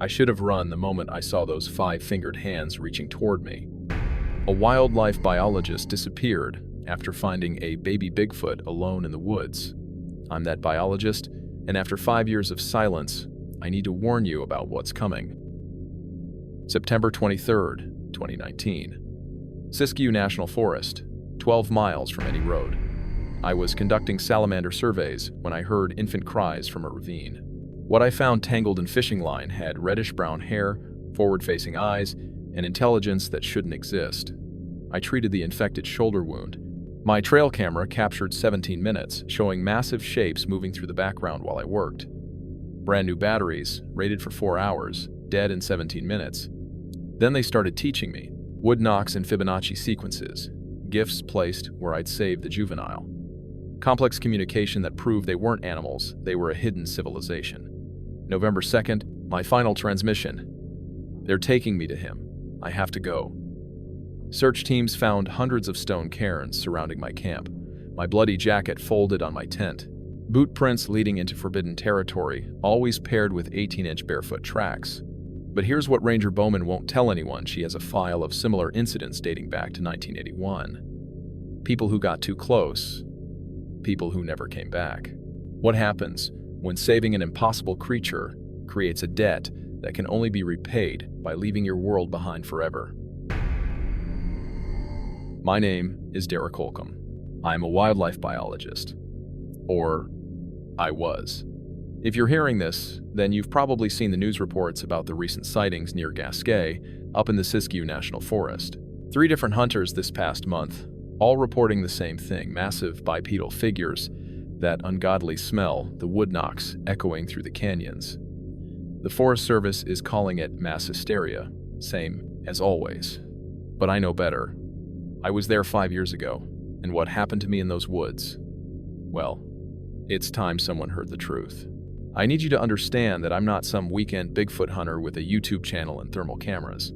I should have run the moment I saw those five-fingered hands reaching toward me. A wildlife biologist disappeared after finding a baby Bigfoot alone in the woods. I'm that biologist, and after 5 years of silence, I need to warn you about what's coming. September 23rd, 2019. Siskiyou National Forest, 12 miles from any road. I was conducting salamander surveys when I heard infant cries from a ravine. What I found tangled in fishing line had reddish-brown hair, forward-facing eyes, and intelligence that shouldn't exist. I treated the infected shoulder wound. My trail camera captured 17 minutes, showing massive shapes moving through the background while I worked. Brand new batteries, rated for 4 hours, dead in 17 minutes. Then they started teaching me wood knocks and Fibonacci sequences, gifts placed where I'd saved the juvenile. Complex communication that proved they weren't animals, they were a hidden civilization. November 2nd, my final transmission. They're taking me to him. I have to go. Search teams found hundreds of stone cairns surrounding my camp, my bloody jacket folded on my tent, boot prints leading into forbidden territory, always paired with 18-inch barefoot tracks. But here's what Ranger Bowman won't tell anyone: she has a file of similar incidents dating back to 1981. People who got too close, people who never came back. What happens when saving an impossible creature creates a debt that can only be repaid by leaving your world behind forever? My name is Derek Holcomb. I'm a wildlife biologist. Or I was. If you're hearing this, then you've probably seen the news reports about the recent sightings near Gasquet, up in the Siskiyou National Forest. 3 different hunters this past month, all reporting the same thing: massive bipedal figures, that ungodly smell, the wood knocks echoing through the canyons. The Forest Service is calling it mass hysteria, same as always. But I know better. I was there 5 years ago, and what happened to me in those woods? Well, it's time someone heard the truth. I need you to understand that I'm not some weekend Bigfoot hunter with a YouTube channel and thermal cameras.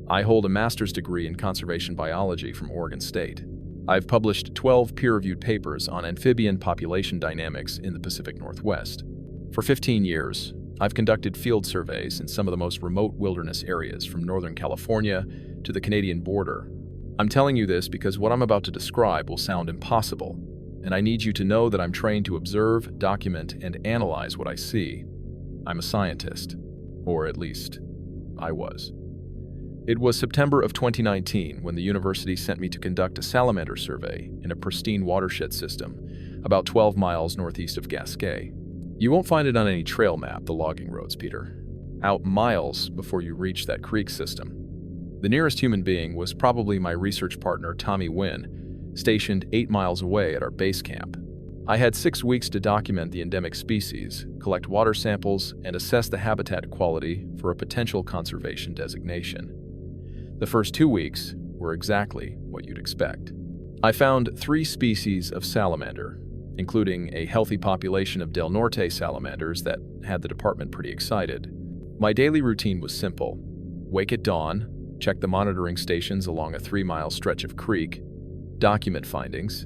I hold a master's degree in conservation biology from Oregon State. I've published 12 peer-reviewed papers on amphibian population dynamics in the Pacific Northwest. For 15 years, I've conducted field surveys in some of the most remote wilderness areas from Northern California to the Canadian border. I'm telling you this because what I'm about to describe will sound impossible, and I need you to know that I'm trained to observe, document, and analyze what I see. I'm a scientist, or at least, I was. It was September of 2019 when the university sent me to conduct a salamander survey in a pristine watershed system about 12 miles northeast of Gasquet. You won't find it on any trail map, the logging roads, Peter. Out miles before you reach that creek system. The nearest human being was probably my research partner, Tommy Wynn, stationed 8 miles away at our base camp. I had 6 weeks to document the endemic species, collect water samples, and assess the habitat quality for a potential conservation designation. The first 2 weeks were exactly what you'd expect. I found 3 species of salamander, including a healthy population of Del Norte salamanders that had the department pretty excited. My daily routine was simple: wake at dawn, check the monitoring stations along a 3-mile stretch of creek, document findings,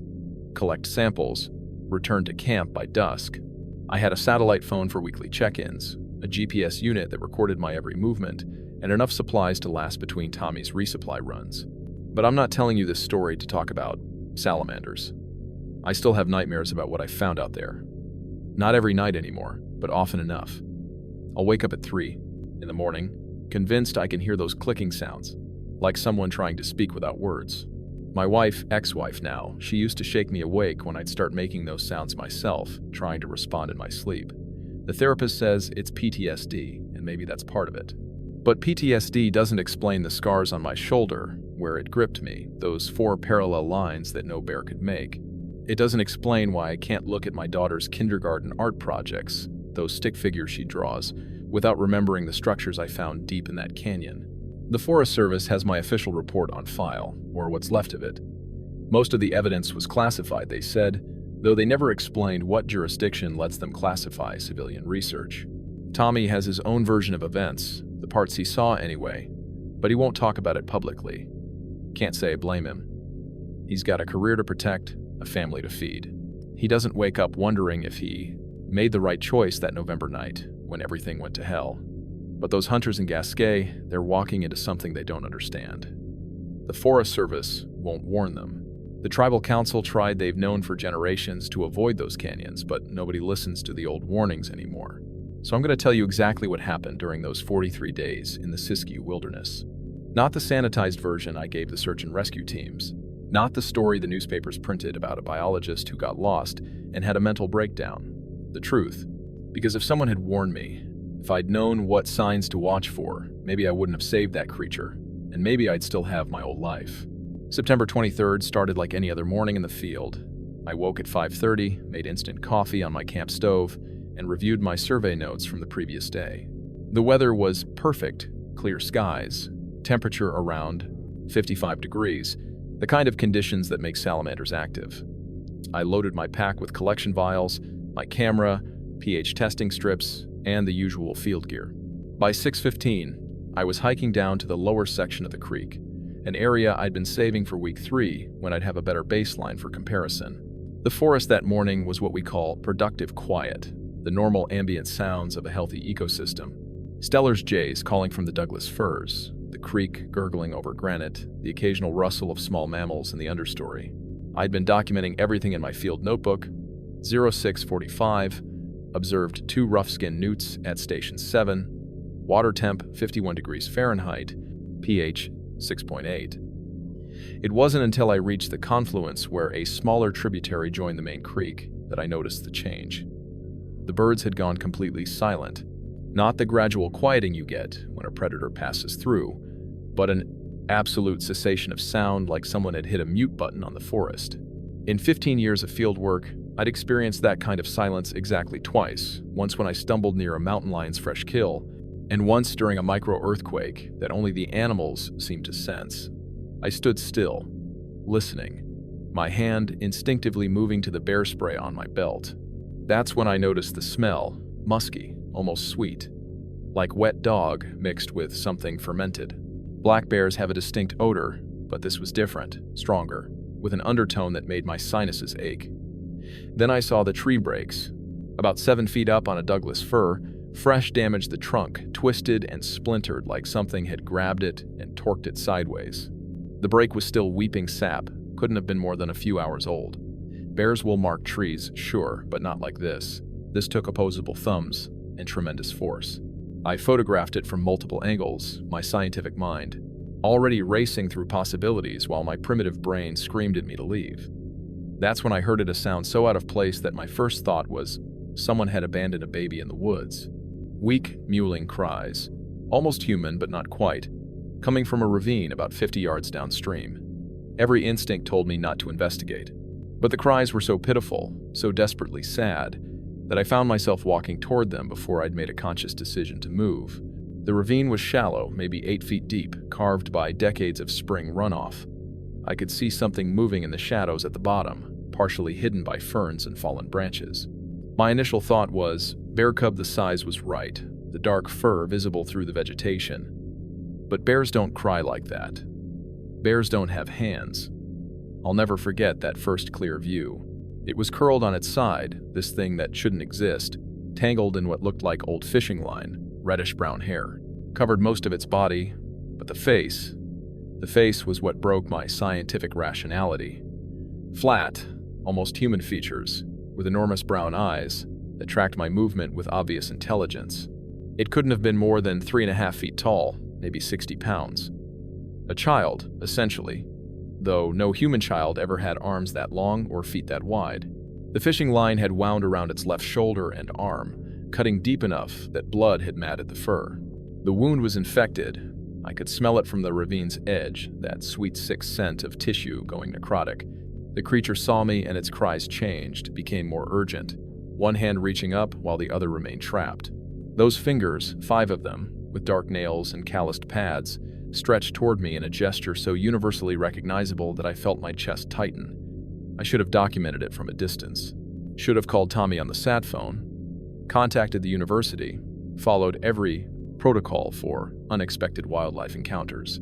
collect samples, return to camp by dusk. I had a satellite phone for weekly check-ins, a GPS unit that recorded my every movement, and enough supplies to last between Tommy's resupply runs. But I'm not telling you this story to talk about salamanders. I still have nightmares about what I found out there. Not every night anymore, but often enough. I'll wake up at 3 in the morning, convinced I can hear those clicking sounds, like someone trying to speak without words. My wife, ex-wife now, she used to shake me awake when I'd start making those sounds myself, trying to respond in my sleep. The therapist says it's PTSD, and maybe that's part of it. But PTSD doesn't explain the scars on my shoulder, where it gripped me, those 4 parallel lines that no bear could make. It doesn't explain why I can't look at my daughter's kindergarten art projects, those stick figures she draws, without remembering the structures I found deep in that canyon. The Forest Service has my official report on file, or what's left of it. Most of the evidence was classified, they said, though they never explained what jurisdiction lets them classify civilian research. Tommy has his own version of events, the parts he saw anyway, but he won't talk about it publicly. Can't say I blame him. He's got a career to protect, a family to feed. He doesn't wake up wondering if he made the right choice that November night when everything went to hell. But those hunters in Gasquet, they're walking into something they don't understand. The Forest Service won't warn them. The tribal council tried they've known for generations to avoid those canyons, but nobody listens to the old warnings anymore. So I'm going to tell you exactly what happened during those 43 days in the Siskiyou wilderness. Not the sanitized version I gave the search and rescue teams. Not the story the newspapers printed about a biologist who got lost and had a mental breakdown. The truth. Because if someone had warned me, if I'd known what signs to watch for, maybe I wouldn't have saved that creature, and maybe I'd still have my old life. September 23rd started like any other morning in the field. I woke at 5:30, made instant coffee on my camp stove, and reviewed my survey notes from the previous day. The weather was perfect, clear skies, temperature around 55 degrees, the kind of conditions that make salamanders active. I loaded my pack with collection vials, my camera, pH testing strips, and the usual field gear. By 6:15, I was hiking down to the lower section of the creek, an area I'd been saving for week 3 when I'd have a better baseline for comparison. The forest that morning was what we call productive quiet, the normal ambient sounds of a healthy ecosystem. Steller's jays calling from the Douglas firs, the creek gurgling over granite, the occasional rustle of small mammals in the understory. I'd been documenting everything in my field notebook. 0645, observed 2 rough-skinned newts at Station 7, water temp 51 degrees Fahrenheit, pH 6.8. It wasn't until I reached the confluence where a smaller tributary joined the main creek that I noticed the change. The birds had gone completely silent. Not the gradual quieting you get when a predator passes through, but an absolute cessation of sound like someone had hit a mute button on the forest. In 15 years of field work, I'd experienced that kind of silence exactly twice, once when I stumbled near a mountain lion's fresh kill, and once during a micro-earthquake that only the animals seemed to sense. I stood still, listening, my hand instinctively moving to the bear spray on my belt. That's when I noticed the smell, musky, almost sweet, like wet dog mixed with something fermented. Black bears have a distinct odor, but this was different, stronger, with an undertone that made my sinuses ache. Then I saw the tree breaks. About 7 feet up on a Douglas fir, fresh damaged the trunk, twisted and splintered like something had grabbed it and torqued it sideways. The break was still weeping sap, couldn't have been more than a few hours old. Bears will mark trees, sure, but not like this. This took opposable thumbs and tremendous force. I photographed it from multiple angles, my scientific mind, already racing through possibilities while my primitive brain screamed at me to leave. That's when I heard a sound so out of place that my first thought was someone had abandoned a baby in the woods. Weak, mewling cries, almost human but not quite, coming from a ravine about 50 yards downstream. Every instinct told me not to investigate. But the cries were so pitiful, so desperately sad, that I found myself walking toward them before I'd made a conscious decision to move. The ravine was shallow, maybe 8 feet deep, carved by decades of spring runoff. I could see something moving in the shadows at the bottom, partially hidden by ferns and fallen branches. My initial thought was, bear cub the size was right, the dark fur visible through the vegetation. But bears don't cry like that. Bears don't have hands. I'll never forget that first clear view. It was curled on its side, this thing that shouldn't exist, tangled in what looked like old fishing line, reddish-brown hair, covered most of its body, but the face was what broke my scientific rationality. Flat, almost human features, with enormous brown eyes that tracked my movement with obvious intelligence. It couldn't have been more than 3.5 feet tall, maybe 60 pounds. A child, essentially, though no human child ever had arms that long or feet that wide. The fishing line had wound around its left shoulder and arm, cutting deep enough that blood had matted the fur. The wound was infected. I could smell it from the ravine's edge, that sweet sick scent of tissue going necrotic. The creature saw me and its cries changed, became more urgent, one hand reaching up while the other remained trapped. Those fingers, 5 of them, with dark nails and calloused pads, stretched toward me in a gesture so universally recognizable that I felt my chest tighten. I should have documented it from a distance. Should have called Tommy on the sat phone, contacted the university, followed every protocol for unexpected wildlife encounters.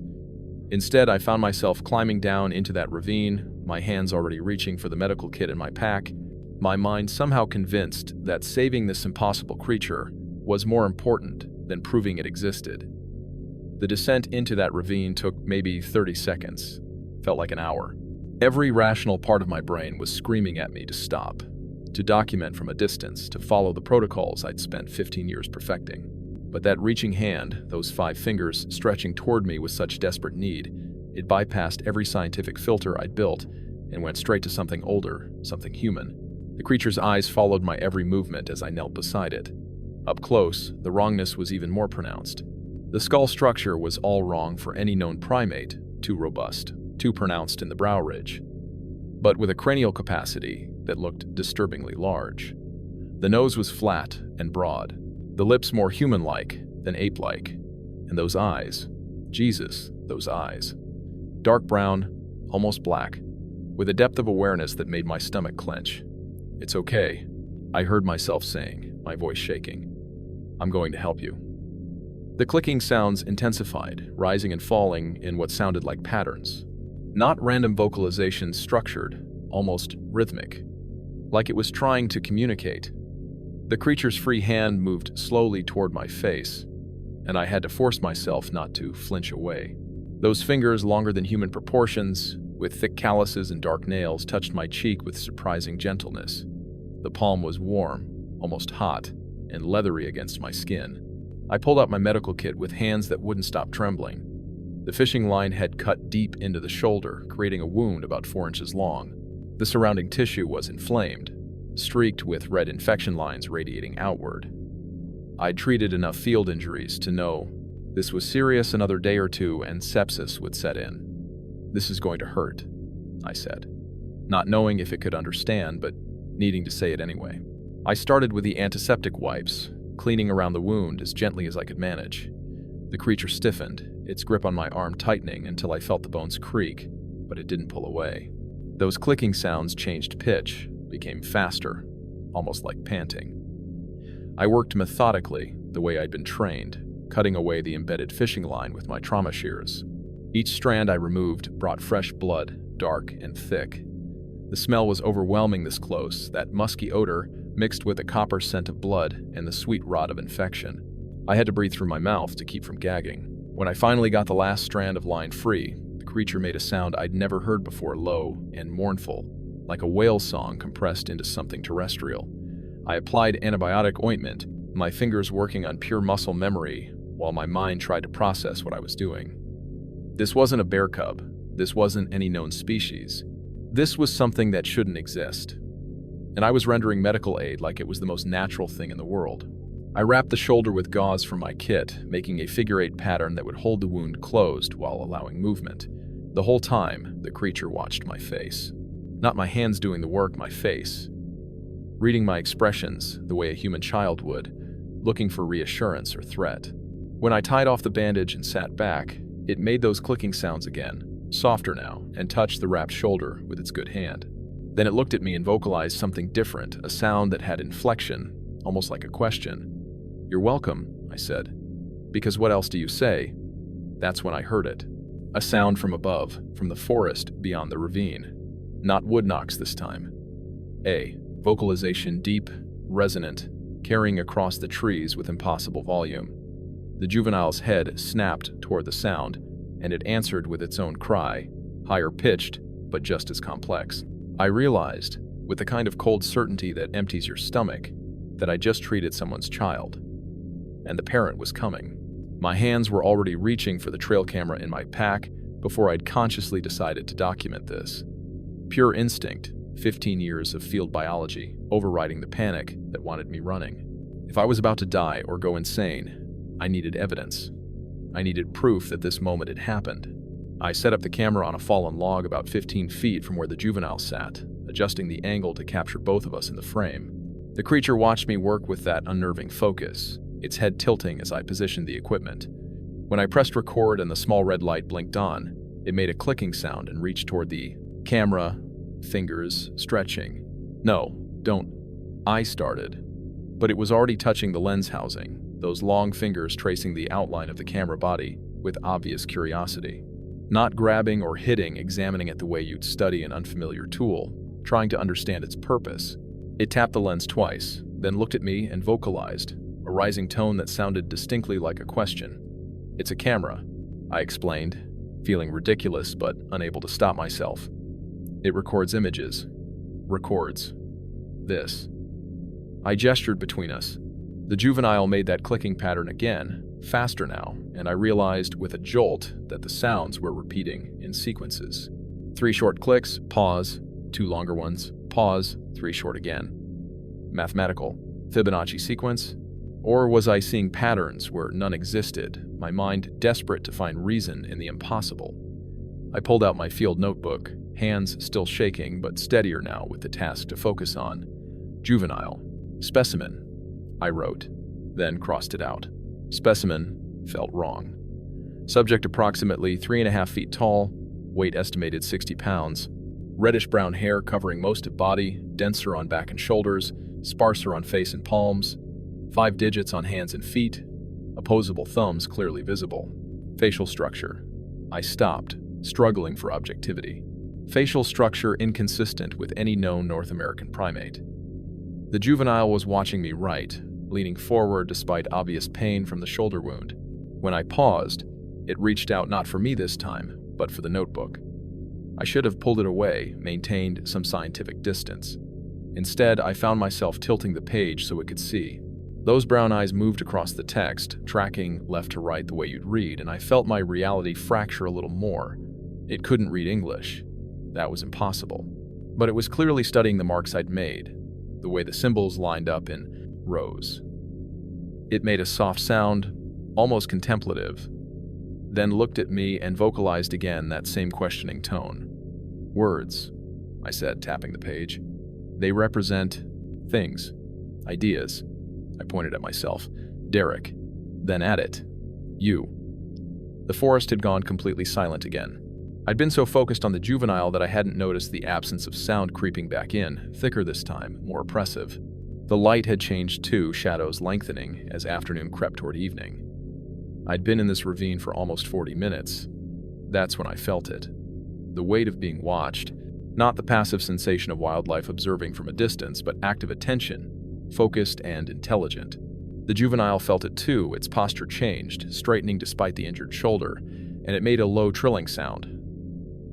Instead, I found myself climbing down into that ravine, my hands already reaching for the medical kit in my pack, my mind somehow convinced that saving this impossible creature was more important then proving it existed. The descent into that ravine took maybe 30 seconds. Felt like an hour. Every rational part of my brain was screaming at me to stop, to document from a distance, to follow the protocols I'd spent 15 years perfecting. But that reaching hand, those 5 fingers stretching toward me with such desperate need, it bypassed every scientific filter I'd built and went straight to something older, something human. The creature's eyes followed my every movement as I knelt beside it. Up close, the wrongness was even more pronounced. The skull structure was all wrong for any known primate, too robust, too pronounced in the brow ridge, but with a cranial capacity that looked disturbingly large. The nose was flat and broad, the lips more human-like than ape-like, and those eyes, Jesus, those eyes. Dark brown, almost black, with a depth of awareness that made my stomach clench. "It's okay," I heard myself saying, my voice shaking. "I'm going to help you." The clicking sounds intensified, rising and falling in what sounded like patterns. Not random vocalizations, structured, almost rhythmic, like it was trying to communicate. The creature's free hand moved slowly toward my face, and I had to force myself not to flinch away. Those fingers, longer than human proportions, with thick calluses and dark nails, touched my cheek with surprising gentleness. The palm was warm, almost hot, and leathery against my skin. I pulled out my medical kit with hands that wouldn't stop trembling. The fishing line had cut deep into the shoulder, creating a wound about 4 inches long. The surrounding tissue was inflamed, streaked with red infection lines radiating outward. I'd treated enough field injuries to know this was serious. Another day or two and sepsis would set in. "This is going to hurt," I said, not knowing if it could understand, but needing to say it anyway. I started with the antiseptic wipes, cleaning around the wound as gently as I could manage. The creature stiffened, its grip on my arm tightening until I felt the bones creak, but it didn't pull away. Those clicking sounds changed pitch, became faster, almost like panting. I worked methodically, the way I'd been trained, cutting away the embedded fishing line with my trauma shears. Each strand I removed brought fresh blood, dark and thick. The smell was overwhelming this close, that musky odor mixed with the copper scent of blood and the sweet rot of infection. I had to breathe through my mouth to keep from gagging. When I finally got the last strand of line free, the creature made a sound I'd never heard before, low and mournful, like a whale song compressed into something terrestrial. I applied antibiotic ointment, my fingers working on pure muscle memory while my mind tried to process what I was doing. This wasn't a bear cub. This wasn't any known species. This was something that shouldn't exist. And I was rendering medical aid like it was the most natural thing in the world. I wrapped the shoulder with gauze from my kit, making a figure-8 pattern that would hold the wound closed while allowing movement. The whole time, the creature watched my face. Not my hands doing the work, my face. Reading my expressions the way a human child would, looking for reassurance or threat. When I tied off the bandage and sat back, it made those clicking sounds again, softer now, and touched the wrapped shoulder with its good hand. Then it looked at me and vocalized something different, a sound that had inflection, almost like a question. "You're welcome," I said. "Because what else do you say?" That's when I heard it. A sound from above, from the forest beyond the ravine. Not wood knocks this time. A vocalization, deep, resonant, carrying across the trees with impossible volume. The juvenile's head snapped toward the sound, and it answered with its own cry, higher pitched, but just as complex. I realized, with the kind of cold certainty that empties your stomach, that I just treated someone's child. And the parent was coming. My hands were already reaching for the trail camera in my pack before I'd consciously decided to document this. Pure instinct, 15 years of field biology, overriding the panic that wanted me running. If I was about to die or go insane, I needed evidence. I needed proof that this moment had happened. I set up the camera on a fallen log about 15 feet from where the juvenile sat, adjusting the angle to capture both of us in the frame. The creature watched me work with that unnerving focus, its head tilting as I positioned the equipment. When I pressed record and the small red light blinked on, it made a clicking sound and reached toward the camera, fingers stretching. "No, don't," I started, but it was already touching the lens housing, those long fingers tracing the outline of the camera body with obvious curiosity. Not grabbing or hitting, examining it the way you'd study an unfamiliar tool, trying to understand its purpose. It tapped the lens twice, then looked at me and vocalized, a rising tone that sounded distinctly like a question. "It's a camera," I explained, feeling ridiculous but unable to stop myself. "It records images. Records. This." I gestured between us. The juvenile made that clicking pattern again, faster now, and I realized with a jolt that the sounds were repeating in sequences. 3 short clicks, pause, 2 longer ones, pause, 3 short again. Mathematical. Fibonacci sequence? Or was I seeing patterns where none existed, my mind desperate to find reason in the impossible? I pulled out my field notebook, hands still shaking but steadier now with the task to focus on. "Juvenile. Specimen," I wrote, then crossed it out. Specimen felt wrong. Subject approximately 3.5 feet tall, weight estimated 60 pounds, reddish-brown hair covering most of body, denser on back and shoulders, sparser on face and palms, 5 digits on hands and feet, opposable thumbs clearly visible. Facial structure. I stopped, struggling for objectivity. Facial structure inconsistent with any known North American primate. The juvenile was watching me right, leaning forward despite obvious pain from the shoulder wound. When I paused, it reached out not for me this time, but for the notebook. I should have pulled it away, maintained some scientific distance. Instead, I found myself tilting the page so it could see. Those brown eyes moved across the text, tracking left to right the way you'd read, and I felt my reality fracture a little more. It couldn't read English. That was impossible. But it was clearly studying the marks I'd made, the way the symbols lined up in rows. It made a soft sound, almost contemplative, then looked at me and vocalized again that same questioning tone. "Words," I said, tapping the page. "They represent things, ideas." I pointed at myself. "Derek." Then at it. "You." The forest had gone completely silent again. I'd been so focused on the juvenile that I hadn't noticed the absence of sound creeping back in, thicker this time, more oppressive. The light had changed too, shadows lengthening as afternoon crept toward evening. I'd been in this ravine for almost 40 minutes. That's when I felt it. The weight of being watched, not the passive sensation of wildlife observing from a distance, but active attention, focused and intelligent. The juvenile felt it too, its posture changed, straightening despite the injured shoulder, and it made a low trilling sound.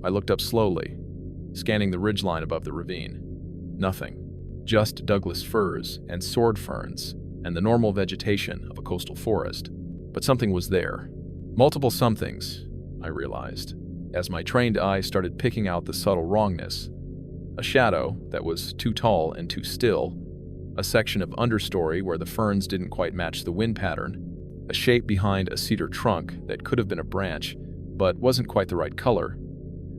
I looked up slowly, scanning the ridgeline above the ravine. Nothing. Just Douglas firs and sword ferns and the normal vegetation of a coastal forest. But something was there. Multiple somethings, I realized, as my trained eye started picking out the subtle wrongness. A shadow that was too tall and too still, a section of understory where the ferns didn't quite match the wind pattern, a shape behind a cedar trunk that could have been a branch, but wasn't quite the right color.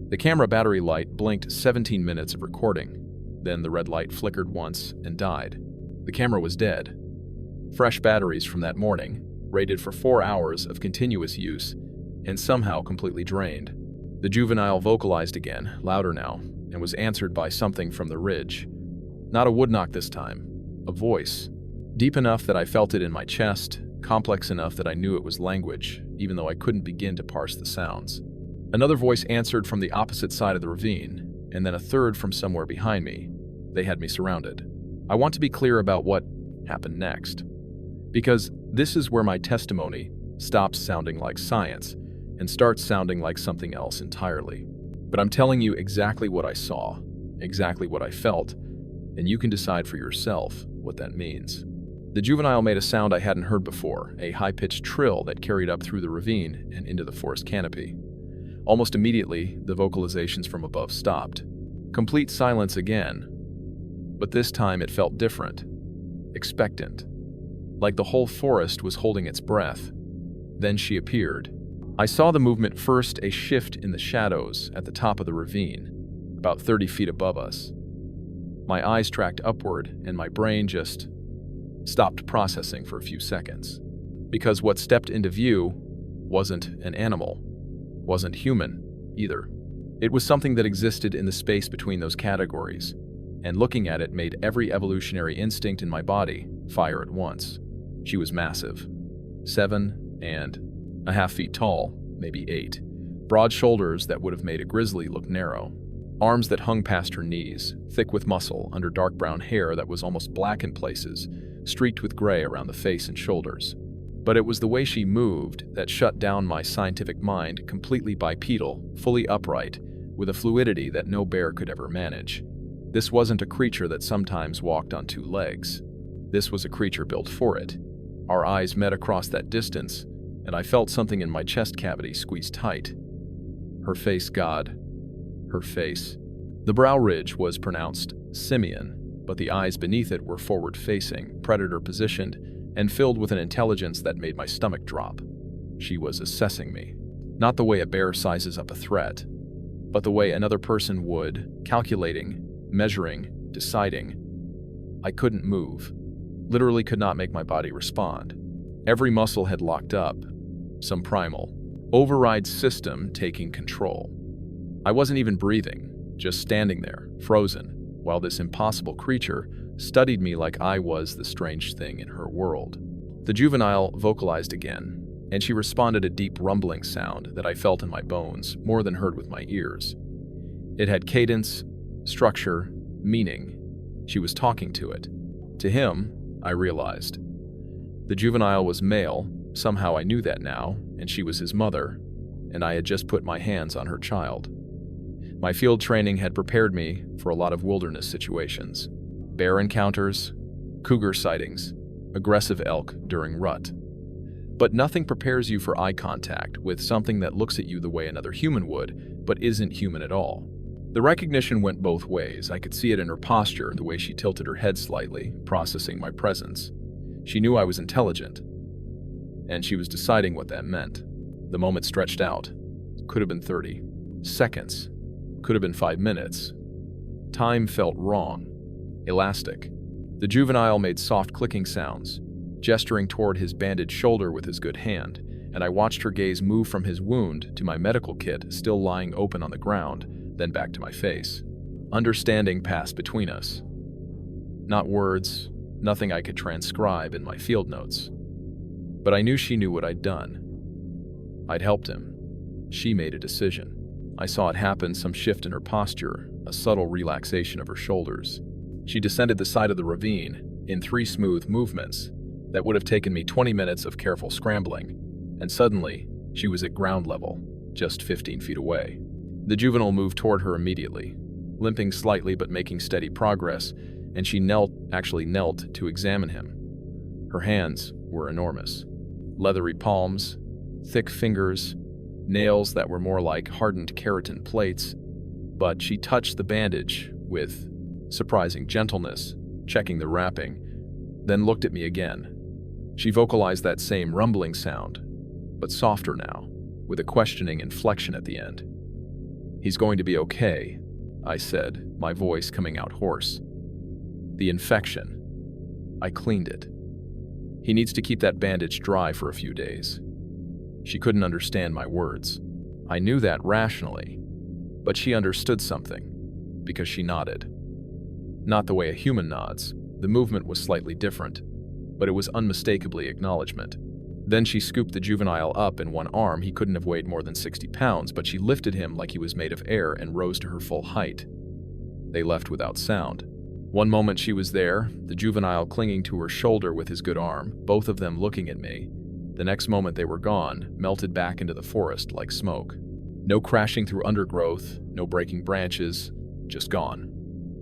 The camera battery light blinked 17 minutes of recording. Then the red light flickered once and died. The camera was dead. Fresh batteries from that morning, rated for 4 hours of continuous use, and somehow completely drained. The juvenile vocalized again, louder now, and was answered by something from the ridge. Not a wood knock this time. A voice. Deep enough that I felt it in my chest, complex enough that I knew it was language, even though I couldn't begin to parse the sounds. Another voice answered from the opposite side of the ravine, and then a third from somewhere behind me. They had me surrounded. I want to be clear about what happened next, because this is where my testimony stops sounding like science and starts sounding like something else entirely. But I'm telling you exactly what I saw, exactly what I felt, and you can decide for yourself what that means. The juvenile made a sound I hadn't heard before, a high-pitched trill that carried up through the ravine and into the forest canopy. Almost immediately, the vocalizations from above stopped. Complete silence again, but this time it felt different, expectant, like the whole forest was holding its breath. Then she appeared. I saw the movement first, a shift in the shadows at the top of the ravine, about 30 feet above us. My eyes tracked upward, and my brain just stopped processing for a few seconds. Because what stepped into view wasn't an animal, wasn't human either. It was something that existed in the space between those categories, and looking at it made every evolutionary instinct in my body fire at once. She was massive, 7.5 feet tall, maybe 8. Broad shoulders that would have made a grizzly look narrow. Arms that hung past her knees, thick with muscle under dark brown hair that was almost black in places, streaked with gray around the face and shoulders. But it was the way she moved that shut down my scientific mind, completely bipedal, fully upright, with a fluidity that no bear could ever manage. This wasn't a creature that sometimes walked on two legs. This was a creature built for it. Our eyes met across that distance, and I felt something in my chest cavity squeeze tight. Her face, God. Her face. The brow ridge was pronounced simian, but the eyes beneath it were forward-facing, predator-positioned, and filled with an intelligence that made my stomach drop. She was assessing me. Not the way a bear sizes up a threat, but the way another person would, calculating, measuring, deciding. I couldn't move. Literally could not make my body respond. Every muscle had locked up, some primal, override system taking control. I wasn't even breathing, just standing there, frozen, while this impossible creature studied me like I was the strange thing in her world. The juvenile vocalized again, and she responded a deep rumbling sound that I felt in my bones more than heard with my ears. It had cadence, structure, meaning. She was talking to it. To him, I realized. The juvenile was male, somehow I knew that now, and she was his mother, and I had just put my hands on her child. My field training had prepared me for a lot of wilderness situations. Bear encounters, cougar sightings, aggressive elk during rut. But nothing prepares you for eye contact with something that looks at you the way another human would, but isn't human at all. The recognition went both ways. I could see it in her posture, the way she tilted her head slightly, processing my presence. She knew I was intelligent, and she was deciding what that meant. The moment stretched out. Could have been 30 seconds. Could have been 5 minutes. Time felt wrong, elastic. The juvenile made soft clicking sounds, gesturing toward his bandaged shoulder with his good hand, and I watched her gaze move from his wound to my medical kit still lying open on the ground, then back to my face. Understanding passed between us. Not words, nothing I could transcribe in my field notes. But I knew she knew what I'd done. I'd helped him. She made a decision. I saw it happen, some shift in her posture, a subtle relaxation of her shoulders. She descended the side of the ravine in 3 smooth movements that would have taken me 20 minutes of careful scrambling, and suddenly, she was at ground level, just 15 feet away. The juvenile moved toward her immediately, limping slightly but making steady progress, and she knelt to examine him. Her hands were enormous. Leathery palms, thick fingers, nails that were more like hardened keratin plates, but she touched the bandage with surprising gentleness, checking the wrapping, then looked at me again. She vocalized that same rumbling sound, but softer now, with a questioning inflection at the end. "He's going to be okay," I said, my voice coming out hoarse. "The infection. I cleaned it. He needs to keep that bandage dry for a few days." She couldn't understand my words. I knew that rationally, but she understood something, because she nodded. Not the way a human nods. The movement was slightly different, but it was unmistakably acknowledgement. Then she scooped the juvenile up in one arm. He couldn't have weighed more than 60 pounds, but she lifted him like he was made of air and rose to her full height. They left without sound. One moment she was there, the juvenile clinging to her shoulder with his good arm, both of them looking at me. The next moment they were gone, melted back into the forest like smoke. No crashing through undergrowth, no breaking branches, just gone.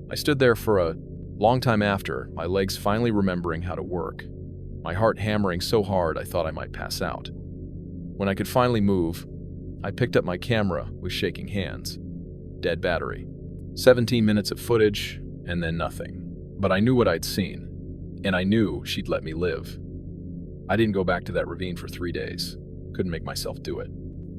I stood there for a long time after, my legs finally remembering how to work. My heart hammering so hard I thought I might pass out. When I could finally move, I picked up my camera with shaking hands. Dead battery. 17 minutes of footage, and then nothing. But I knew what I'd seen, and I knew she'd let me live. I didn't go back to that ravine for 3 days. Couldn't make myself do it.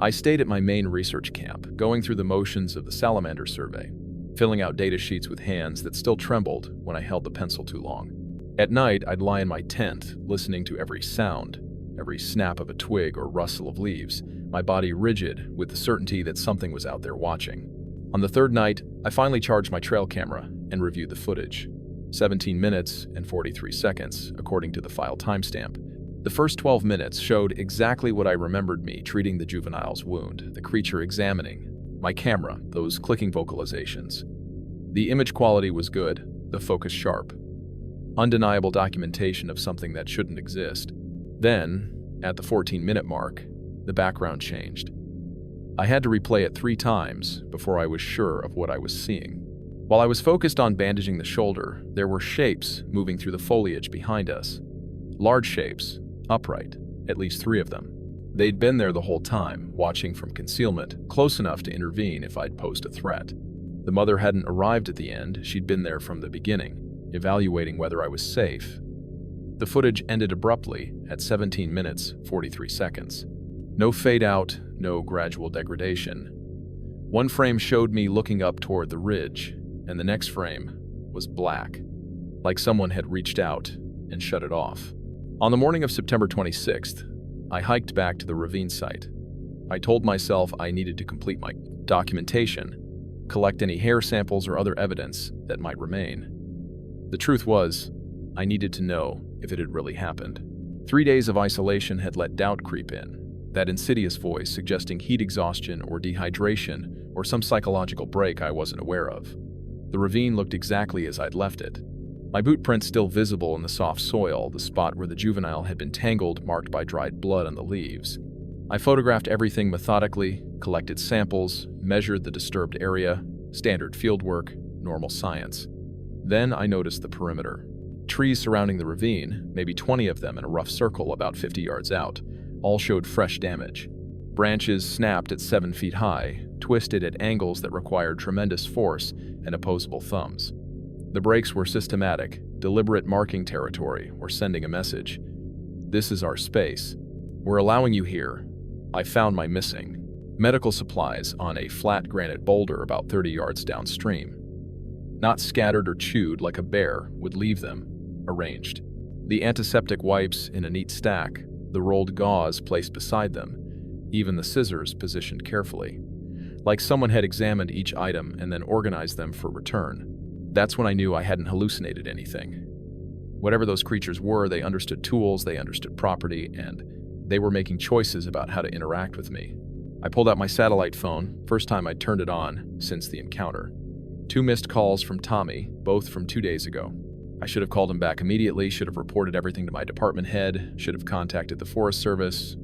I stayed at my main research camp, going through the motions of the salamander survey, filling out data sheets with hands that still trembled when I held the pencil too long. At night, I'd lie in my tent, listening to every sound, every snap of a twig or rustle of leaves, my body rigid with the certainty that something was out there watching. On the 3rd night, I finally charged my trail camera and reviewed the footage. 17 minutes and 43 seconds, according to the file timestamp. The first 12 minutes showed exactly what I remembered me treating the juvenile's wound, the creature examining, my camera, those clicking vocalizations. The image quality was good, the focus sharp. undeniable documentation of something that shouldn't exist. Then, at the 14-minute mark, the background changed. I had to replay it 3 times before I was sure of what I was seeing. While I was focused on bandaging the shoulder, there were shapes moving through the foliage behind us. Large shapes, upright, at least 3 of them. They'd been there the whole time, watching from concealment, close enough to intervene if I'd posed a threat. The mother hadn't arrived at the end, she'd been there from the beginning, evaluating whether I was safe. The footage ended abruptly at 17 minutes, 43 seconds. No fade out, no gradual degradation. One frame showed me looking up toward the ridge, and the next frame was black, like someone had reached out and shut it off. On the morning of September 26th, I hiked back to the ravine site. I told myself I needed to complete my documentation, collect any hair samples or other evidence that might remain. The truth was, I needed to know if it had really happened. 3 days of isolation had let doubt creep in, that insidious voice suggesting heat exhaustion or dehydration or some psychological break I wasn't aware of. The ravine looked exactly as I'd left it. My boot prints still visible in the soft soil, the spot where the juvenile had been tangled, marked by dried blood on the leaves. I photographed everything methodically, collected samples, measured the disturbed area, standard fieldwork, normal science. Then I noticed the perimeter. Trees surrounding the ravine, maybe 20 of them in a rough circle about 50 yards out, all showed fresh damage. Branches snapped at 7 feet high, twisted at angles that required tremendous force and opposable thumbs. The breaks were systematic, deliberate, marking territory or sending a message. This is our space. We're allowing you here. I found my missing medical supplies on a flat granite boulder about 30 yards downstream. Not scattered or chewed like a bear would leave them, arranged. The antiseptic wipes in a neat stack, the rolled gauze placed beside them, even the scissors positioned carefully. Like someone had examined each item and then organized them for return. That's when I knew I hadn't hallucinated anything. Whatever those creatures were, they understood tools, they understood property, and they were making choices about how to interact with me. I pulled out my satellite phone, first time I'd turned it on since the encounter. 2 missed calls from Tommy, both from 2 days ago. I should have called him back immediately, should have reported everything to my department head, should have contacted the Forest Service.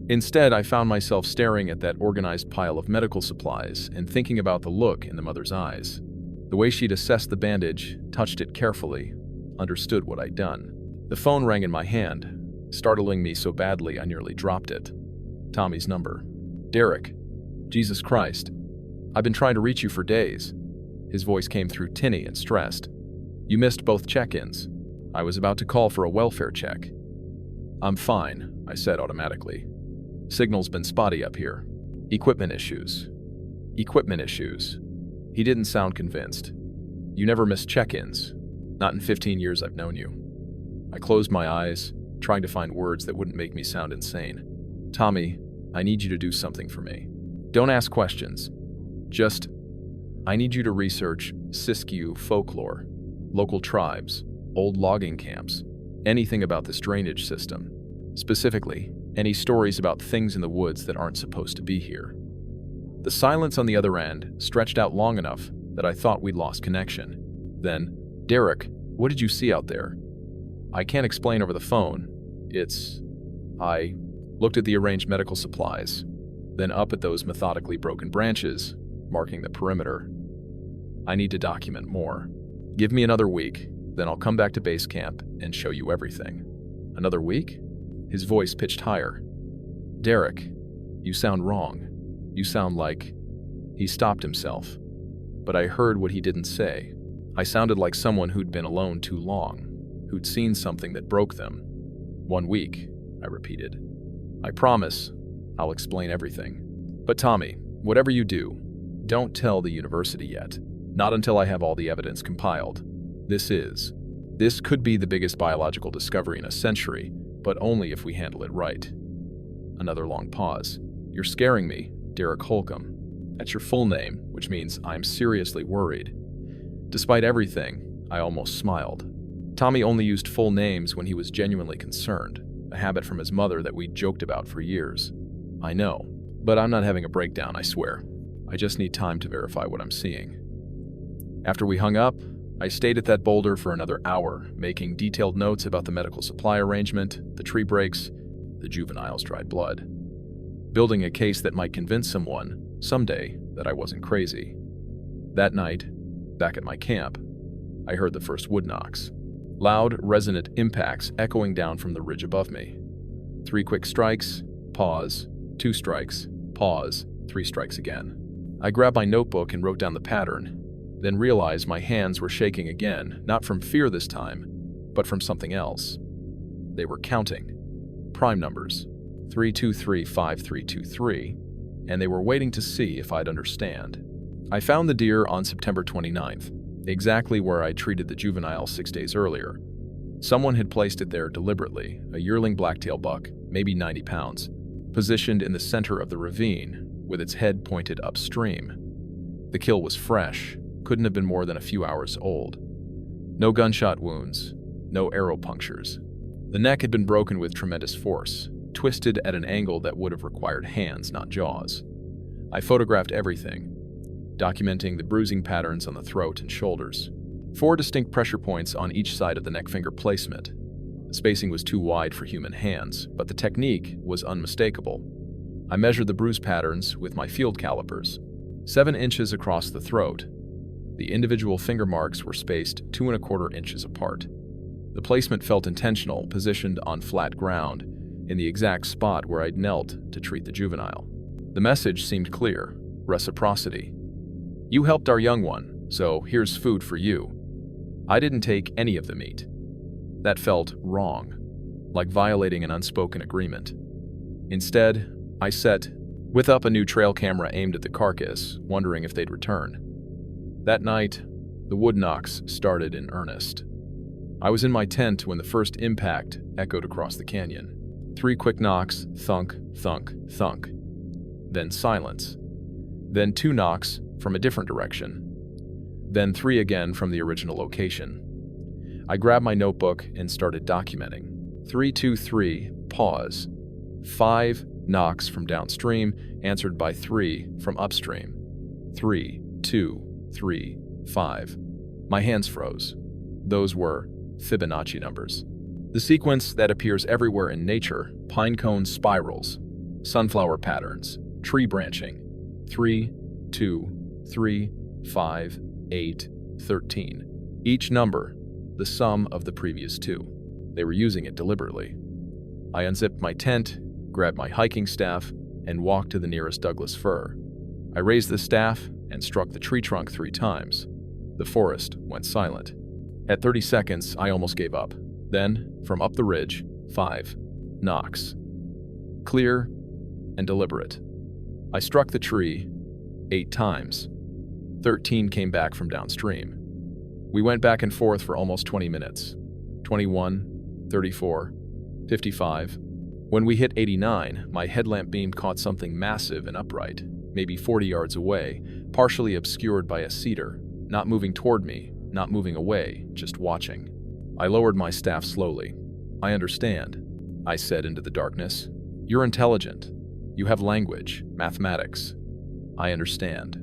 Instead, I found myself staring at that organized pile of medical supplies and thinking about the look in the mother's eyes. The way she'd assessed the bandage, touched it carefully, understood what I'd done. The phone rang in my hand, startling me so badly I nearly dropped it. Tommy's number. Derek. Jesus Christ. I've been trying to reach you for days. His voice came through tinny and stressed. You missed both check-ins. I was about to call for a welfare check. I'm fine, I said automatically. Signal's been spotty up here. Equipment issues. Equipment issues. He didn't sound convinced. You never miss check-ins. Not in 15 years I've known you. I closed my eyes, trying to find words that wouldn't make me sound insane. Tommy, I need you to do something for me. Don't ask questions. Just, I need you to research Siskiyou folklore, local tribes, old logging camps, anything about this drainage system. Specifically, any stories about things in the woods that aren't supposed to be here. The silence on the other end stretched out long enough that I thought we'd lost connection. Then, Derek, what did you see out there? I can't explain over the phone. I looked at the arranged medical supplies, then up at those methodically broken branches, marking the perimeter. I need to document more. Give me another week, then I'll come back to base camp and show you everything. Another week? His voice pitched higher. Derek, you sound wrong. You sound like... He stopped himself. But I heard what he didn't say. I sounded like someone who'd been alone too long, who'd seen something that broke them. 1 week, I repeated. I promise, I'll explain everything. But Tommy, whatever you do, don't tell the university yet. Not until I have all the evidence compiled. This could be the biggest biological discovery in a century, but only if we handle it right. Another long pause. You're scaring me, Derek Holcomb. That's your full name, which means I'm seriously worried. Despite everything, I almost smiled. Tommy only used full names when he was genuinely concerned, a habit from his mother that we'd joked about for years. I know, but I'm not having a breakdown, I swear. I just need time to verify what I'm seeing. After we hung up, I stayed at that boulder for another hour, making detailed notes about the medical supply arrangement, the tree breaks, the juvenile's dried blood, building a case that might convince someone, someday, that I wasn't crazy. That night, back at my camp, I heard the first wood knocks. Loud, resonant impacts echoing down from the ridge above me. 3 quick strikes, pause, 2 strikes, pause, 3 strikes again. I grabbed my notebook and wrote down the pattern, then realized my hands were shaking again, not from fear this time, but from something else. They were counting. Prime numbers, 3235323, and they were waiting to see if I'd understand. I found the deer on September 29th, exactly where I treated the juvenile 6 days earlier. Someone had placed it there deliberately, a yearling blacktail buck, maybe 90 pounds, positioned in the center of the ravine, with its head pointed upstream. The kill was fresh, couldn't have been more than a few hours old. No gunshot wounds, no arrow punctures. The neck had been broken with tremendous force, twisted at an angle that would have required hands, not jaws. I photographed everything, documenting the bruising patterns on the throat and shoulders. 4 distinct pressure points on each side of the neck finger placement. The spacing was too wide for human hands, but the technique was unmistakable. I measured the bruise patterns with my field calipers. 7 inches across the throat. The individual finger marks were spaced 2¼ inches apart. The placement felt intentional, positioned on flat ground, in the exact spot where I'd knelt to treat the juvenile. The message seemed clear: reciprocity. You helped our young one, so here's food for you. I didn't take any of the meat. That felt wrong, like violating an unspoken agreement. Instead, I set with up a new trail camera aimed at the carcass, wondering if they'd return. That night, the wood knocks started in earnest. I was in my tent when the first impact echoed across the canyon. 3 quick knocks, thunk, thunk, thunk. Then silence. Then 2 knocks from a different direction. Then 3 again from the original location. I grabbed my notebook and started documenting. 3, 2, 3, pause. 5 knocks from downstream, answered by 3 from upstream. 3, 2, 3, 5. My hands froze. Those were Fibonacci numbers. The sequence that appears everywhere in nature: pine cone spirals, sunflower patterns, tree branching. 3, 2, 3, 5, 8, 13. Each number, the sum of the previous 2. They were using it deliberately. I unzipped my tent, grabbed my hiking staff, and walked to the nearest Douglas fir. I raised the staff and struck the tree trunk 3 times. The forest went silent. At 30 seconds, I almost gave up. Then, from up the ridge, 5 knocks. Clear and deliberate. I struck the tree 8 times. 13 came back from downstream. We went back and forth for almost 20 minutes. 21, 34, 55. When we hit 89, my headlamp beam caught something massive and upright, maybe 40 yards away, partially obscured by a cedar, not moving toward me, not moving away, just watching. I lowered my staff slowly. I understand, I said into the darkness. You're intelligent. You have language, mathematics. I understand.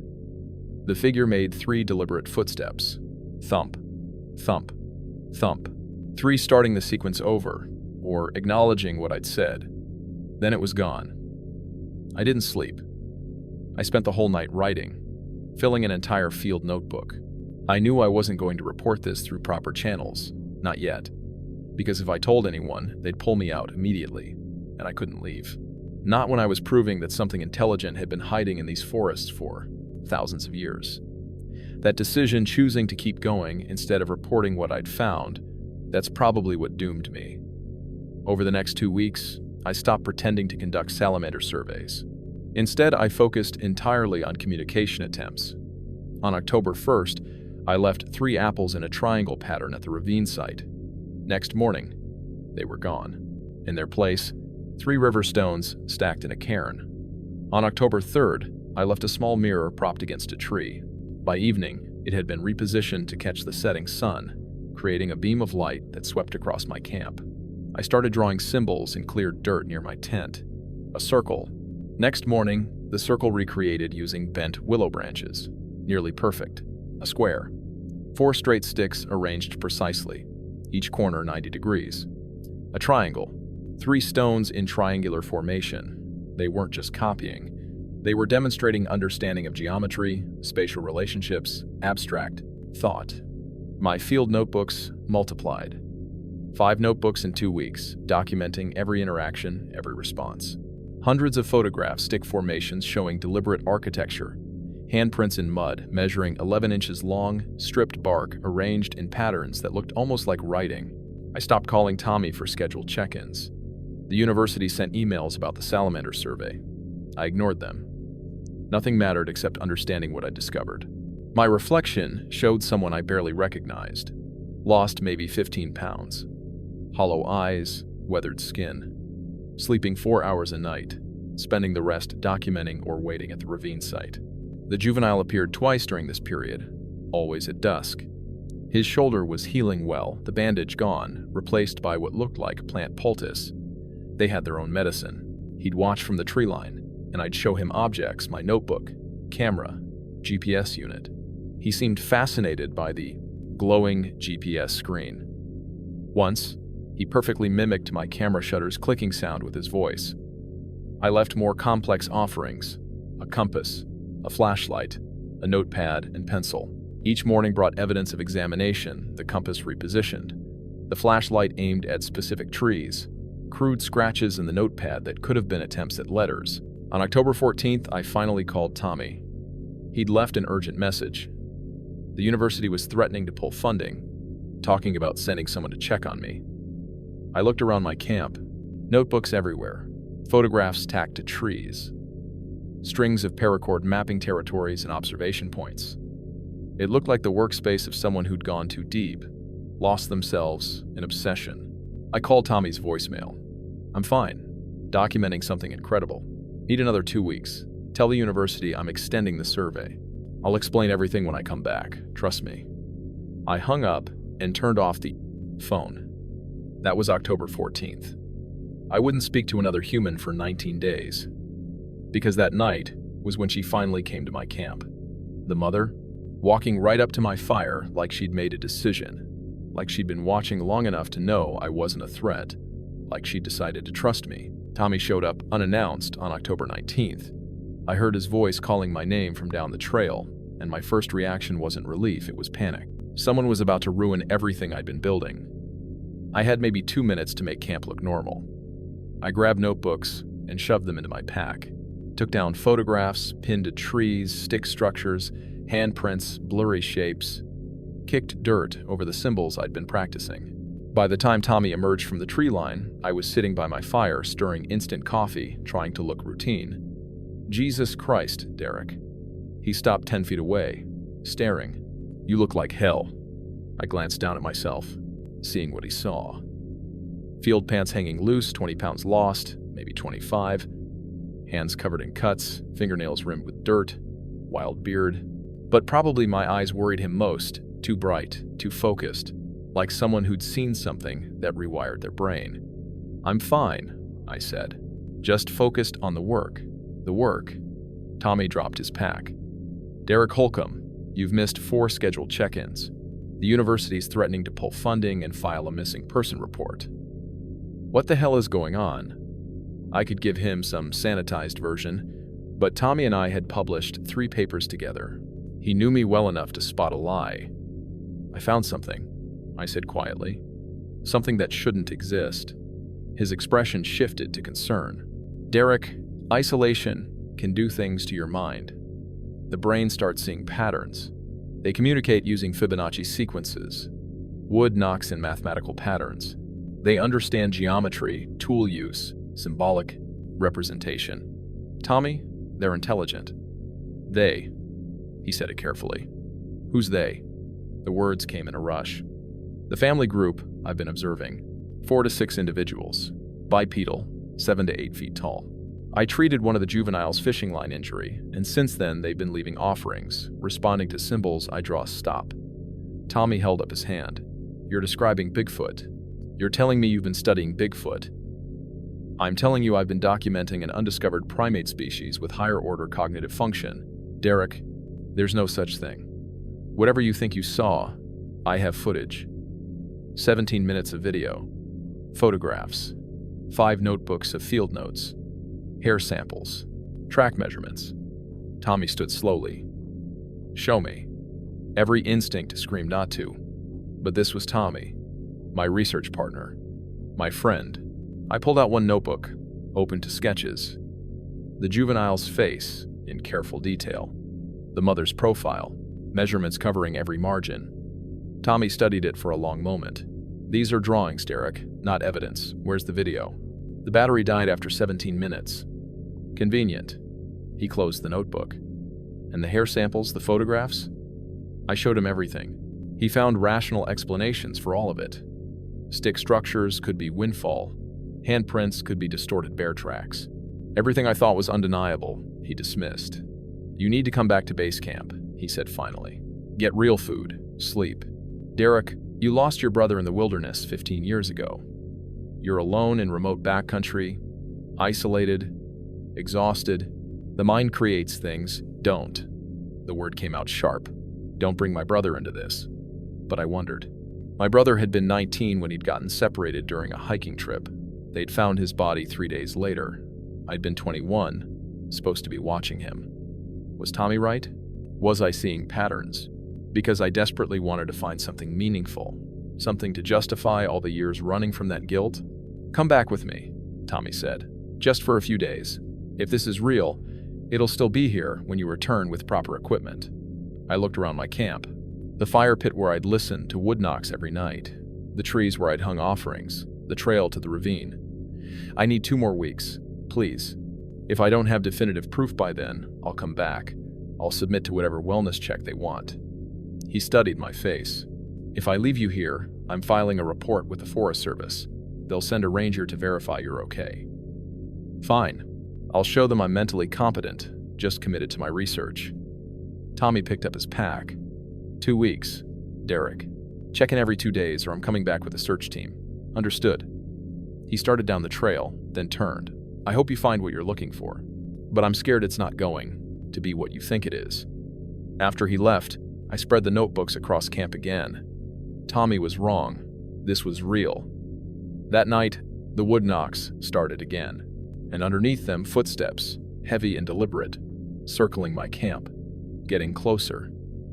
The figure made 3 deliberate footsteps. Thump, thump, thump. 3 starting the sequence over, or acknowledging what I'd said. Then it was gone. I didn't sleep. I spent the whole night writing, filling an entire field notebook. I knew I wasn't going to report this through proper channels, not yet, because if I told anyone, they'd pull me out immediately, and I couldn't leave. Not when I was proving that something intelligent had been hiding in these forests for thousands of years. That decision, choosing to keep going instead of reporting what I'd found, that's probably what doomed me. Over the next 2 weeks, I stopped pretending to conduct salamander surveys. Instead, I focused entirely on communication attempts. On October 1st, I left 3 apples in a triangle pattern at the ravine site. Next morning, they were gone. In their place, 3 river stones stacked in a cairn. On October 3rd, I left a small mirror propped against a tree. By evening, it had been repositioned to catch the setting sun, creating a beam of light that swept across my camp. I started drawing symbols in cleared dirt near my tent. A circle. Next morning, the circle recreated using bent willow branches. Nearly perfect. A square. 4 straight sticks arranged precisely, each corner 90 degrees. A triangle. 3 stones in triangular formation. They weren't just copying. They were demonstrating understanding of geometry, spatial relationships, abstract thought. My field notebooks multiplied. 5 notebooks in 2 weeks, documenting every interaction, every response. Hundreds of photographs, stick formations showing deliberate architecture. Handprints in mud, measuring 11 inches long, stripped bark arranged in patterns that looked almost like writing. I stopped calling Tommy for scheduled check-ins. The university sent emails about the salamander survey. I ignored them. Nothing mattered except understanding what I'd discovered. My reflection showed someone I barely recognized. Lost maybe 15 pounds. Hollow eyes, weathered skin. Sleeping 4 hours a night, spending the rest documenting or waiting at the ravine site. The juvenile appeared twice during this period, always at dusk. His shoulder was healing well, the bandage gone, replaced by what looked like plant poultice. They had their own medicine. He'd watch from the tree line, and I'd show him objects, my notebook, camera, GPS unit. He seemed fascinated by the glowing GPS screen. Once, he perfectly mimicked my camera shutter's clicking sound with his voice. I left more complex offerings: a compass, a flashlight, a notepad, and pencil. Each morning brought evidence of examination, the compass repositioned. The flashlight aimed at specific trees, crude scratches in the notepad that could have been attempts at letters. On October 14th, I finally called Tommy. He'd left an urgent message. The university was threatening to pull funding, talking about sending someone to check on me. I looked around my camp, notebooks everywhere, photographs tacked to trees, strings of paracord mapping territories and observation points. It looked like the workspace of someone who'd gone too deep, lost themselves in obsession. I called Tommy's voicemail. "I'm fine, documenting something incredible. Need another 2 weeks. Tell the university I'm extending the survey. I'll explain everything when I come back, trust me." I hung up and turned off the phone. That was October 14th. I wouldn't speak to another human for 19 days. Because that night was when she finally came to my camp. The mother, walking right up to my fire like she'd made a decision, like she'd been watching long enough to know I wasn't a threat, like she'd decided to trust me. Tommy showed up unannounced on October 19th. I heard his voice calling my name from down the trail, and my first reaction wasn't relief, it was panic. Someone was about to ruin everything I'd been building. I had maybe 2 minutes to make camp look normal. I grabbed notebooks and shoved them into my pack. Took down photographs, pinned to trees, stick structures, handprints, blurry shapes. Kicked dirt over the symbols I'd been practicing. By the time Tommy emerged from the tree line, I was sitting by my fire, stirring instant coffee, trying to look routine. "Jesus Christ, Derek." He stopped 10 feet away, staring. "You look like hell." I glanced down at myself, seeing what he saw. Field pants hanging loose, 20 pounds lost, maybe 25. Hands covered in cuts, fingernails rimmed with dirt, wild beard. But probably my eyes worried him most, too bright, too focused, like someone who'd seen something that rewired their brain. "I'm fine," I said. "Just focused on the work." The work. Tommy dropped his pack. "Derek Holcomb, you've missed 4 scheduled check-ins. The university's threatening to pull funding and file a missing person report." What the hell is going on? I could give him some sanitized version, but Tommy and I had published 3 papers together. He knew me well enough to spot a lie. "I found something," I said quietly. "Something that shouldn't exist." His expression shifted to concern. "Derek, isolation can do things to your mind. The brain starts seeing patterns. They communicate using Fibonacci sequences. Wood knocks in mathematical patterns. They understand geometry, tool use, symbolic representation. Tommy, they're intelligent." "They," he said it carefully. "Who's they?" The words came in a rush. "The family group I've been observing. 4 to 6 individuals. Bipedal, 7 to 8 feet tall. I treated one of the juvenile's fishing line injury, and since then they've been leaving offerings, responding to symbols I draw a stop." Tommy held up his hand. "You're describing Bigfoot. You're telling me you've been studying Bigfoot." "I'm telling you I've been documenting an undiscovered primate species with higher-order cognitive function. Derek, there's no such thing. Whatever you think you saw, I have footage. 17 minutes of video. Photographs. 5 notebooks of field notes. Hair samples. Track measurements. Tommy stood slowly. Show me. Every instinct screamed not to. But this was Tommy, my research partner, my friend. I pulled out one notebook, open to sketches. The juvenile's face, in careful detail. The mother's profile, measurements covering every margin. Tommy studied it for a long moment. These are drawings, Derek, not evidence. Where's the video? The battery died after 17 minutes. Convenient. He closed the notebook. And the hair samples, the photographs? I showed him everything. He found rational explanations for all of it. Stick structures could be windfall. Handprints could be distorted bear tracks. Everything I thought was undeniable, he dismissed. You need to come back to base camp, he said finally. Get real food, sleep. Derek, you lost your brother in the wilderness 15 years ago. You're alone in remote backcountry, isolated, exhausted. The mind creates things, don't. The word came out sharp. Don't bring my brother into this. But I wondered. My brother had been 19 when he'd gotten separated during a hiking trip. They'd found his body 3 days later. I'd been 21, supposed to be watching him. Was Tommy right? Was I seeing patterns? Because I desperately wanted to find something meaningful, something to justify all the years running from that guilt. Come back with me, Tommy said, just for a few days. If this is real, it'll still be here when you return with proper equipment. I looked around my camp, the fire pit where I'd listened to wood knocks every night, the trees where I'd hung offerings, the trail to the ravine. I need 2 more weeks, please. If I don't have definitive proof by then, I'll come back. I'll submit to whatever wellness check they want. He studied my face. If I leave you here, I'm filing a report with the Forest Service. They'll send a ranger to verify you're okay. Fine. I'll show them I'm mentally competent, just committed to my research. Tommy picked up his pack. 2 weeks. Derek. Check in every 2 days or I'm coming back with a search team. Understood. He started down the trail, then turned. I hope you find what you're looking for. But I'm scared it's not going to be what you think it is. After he left, I spread the notebooks across camp again. Tommy was wrong. This was real. That night, the wood knocks started again, and underneath them footsteps, heavy and deliberate, circling my camp, getting closer.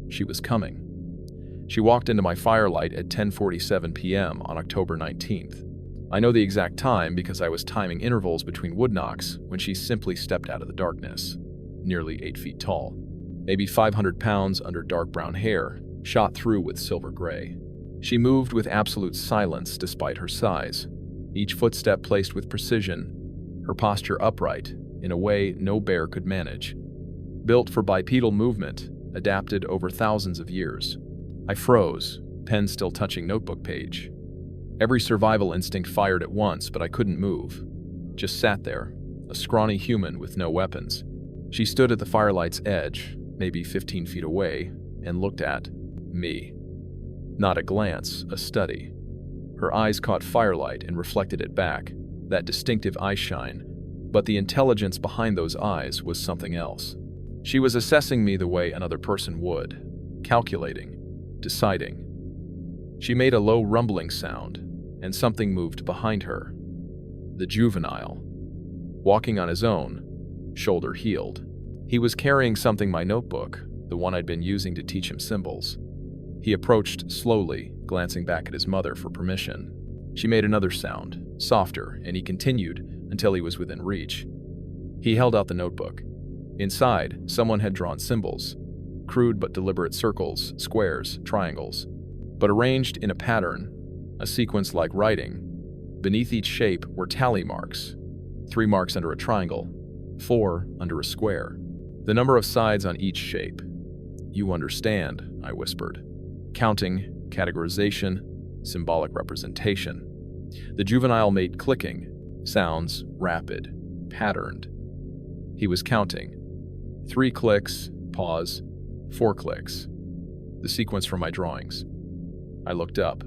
She was coming. She walked into my firelight at 10:47 p.m. on October 19th. I know the exact time because I was timing intervals between wood knocks when she simply stepped out of the darkness, nearly 8 feet tall, maybe 500 pounds under dark brown hair, shot through with silver gray. She moved with absolute silence despite her size, each footstep placed with precision, her posture upright in a way no bear could manage. Built for bipedal movement, adapted over thousands of years. I froze, pen still touching notebook page. Every survival instinct fired at once, but I couldn't move. Just sat there, a scrawny human with no weapons. She stood at the firelight's edge, maybe 15 feet away, and looked at me. Not a glance, a study. Her eyes caught firelight and reflected it back, that distinctive eye shine, but the intelligence behind those eyes was something else. She was assessing me the way another person would, calculating, deciding. She made a low rumbling sound, and something moved behind her. The juvenile, walking on his own, shoulder heeled. He was carrying something, my notebook, the one I'd been using to teach him symbols. He approached slowly, glancing back at his mother for permission. She made another sound, softer, and he continued until he was within reach. He held out the notebook. Inside, someone had drawn symbols, crude but deliberate circles, squares, triangles, but arranged in a pattern, a sequence like writing. Beneath each shape were tally marks, 3 marks under a triangle, 4 under a square, the number of sides on each shape. You understand, I whispered. Counting, categorization, symbolic representation. The juvenile made clicking, sounds rapid, patterned. He was counting. 3 clicks, pause, 4 clicks. The sequence from my drawings. I looked up.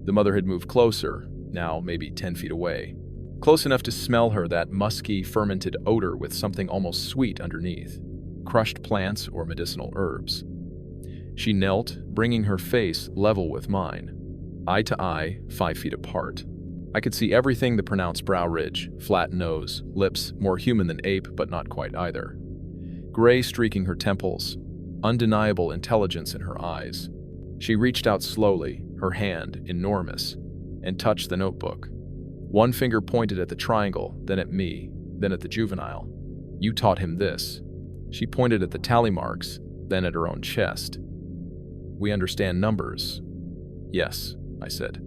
The mother had moved closer, now maybe 10 feet away. Close enough to smell her, that musky, fermented odor with something almost sweet underneath. Crushed plants or medicinal herbs. She knelt, bringing her face level with mine, eye to eye, 5 feet apart. I could see everything: the pronounced brow ridge, flat nose, lips more human than ape but not quite either, gray streaking her temples, undeniable intelligence in her eyes. She reached out slowly, her hand enormous, and touched the notebook. One finger pointed at the triangle, then at me, then at the juvenile. "You taught him this." She pointed at the tally marks, then at her own chest. "We understand numbers." "Yes," I said.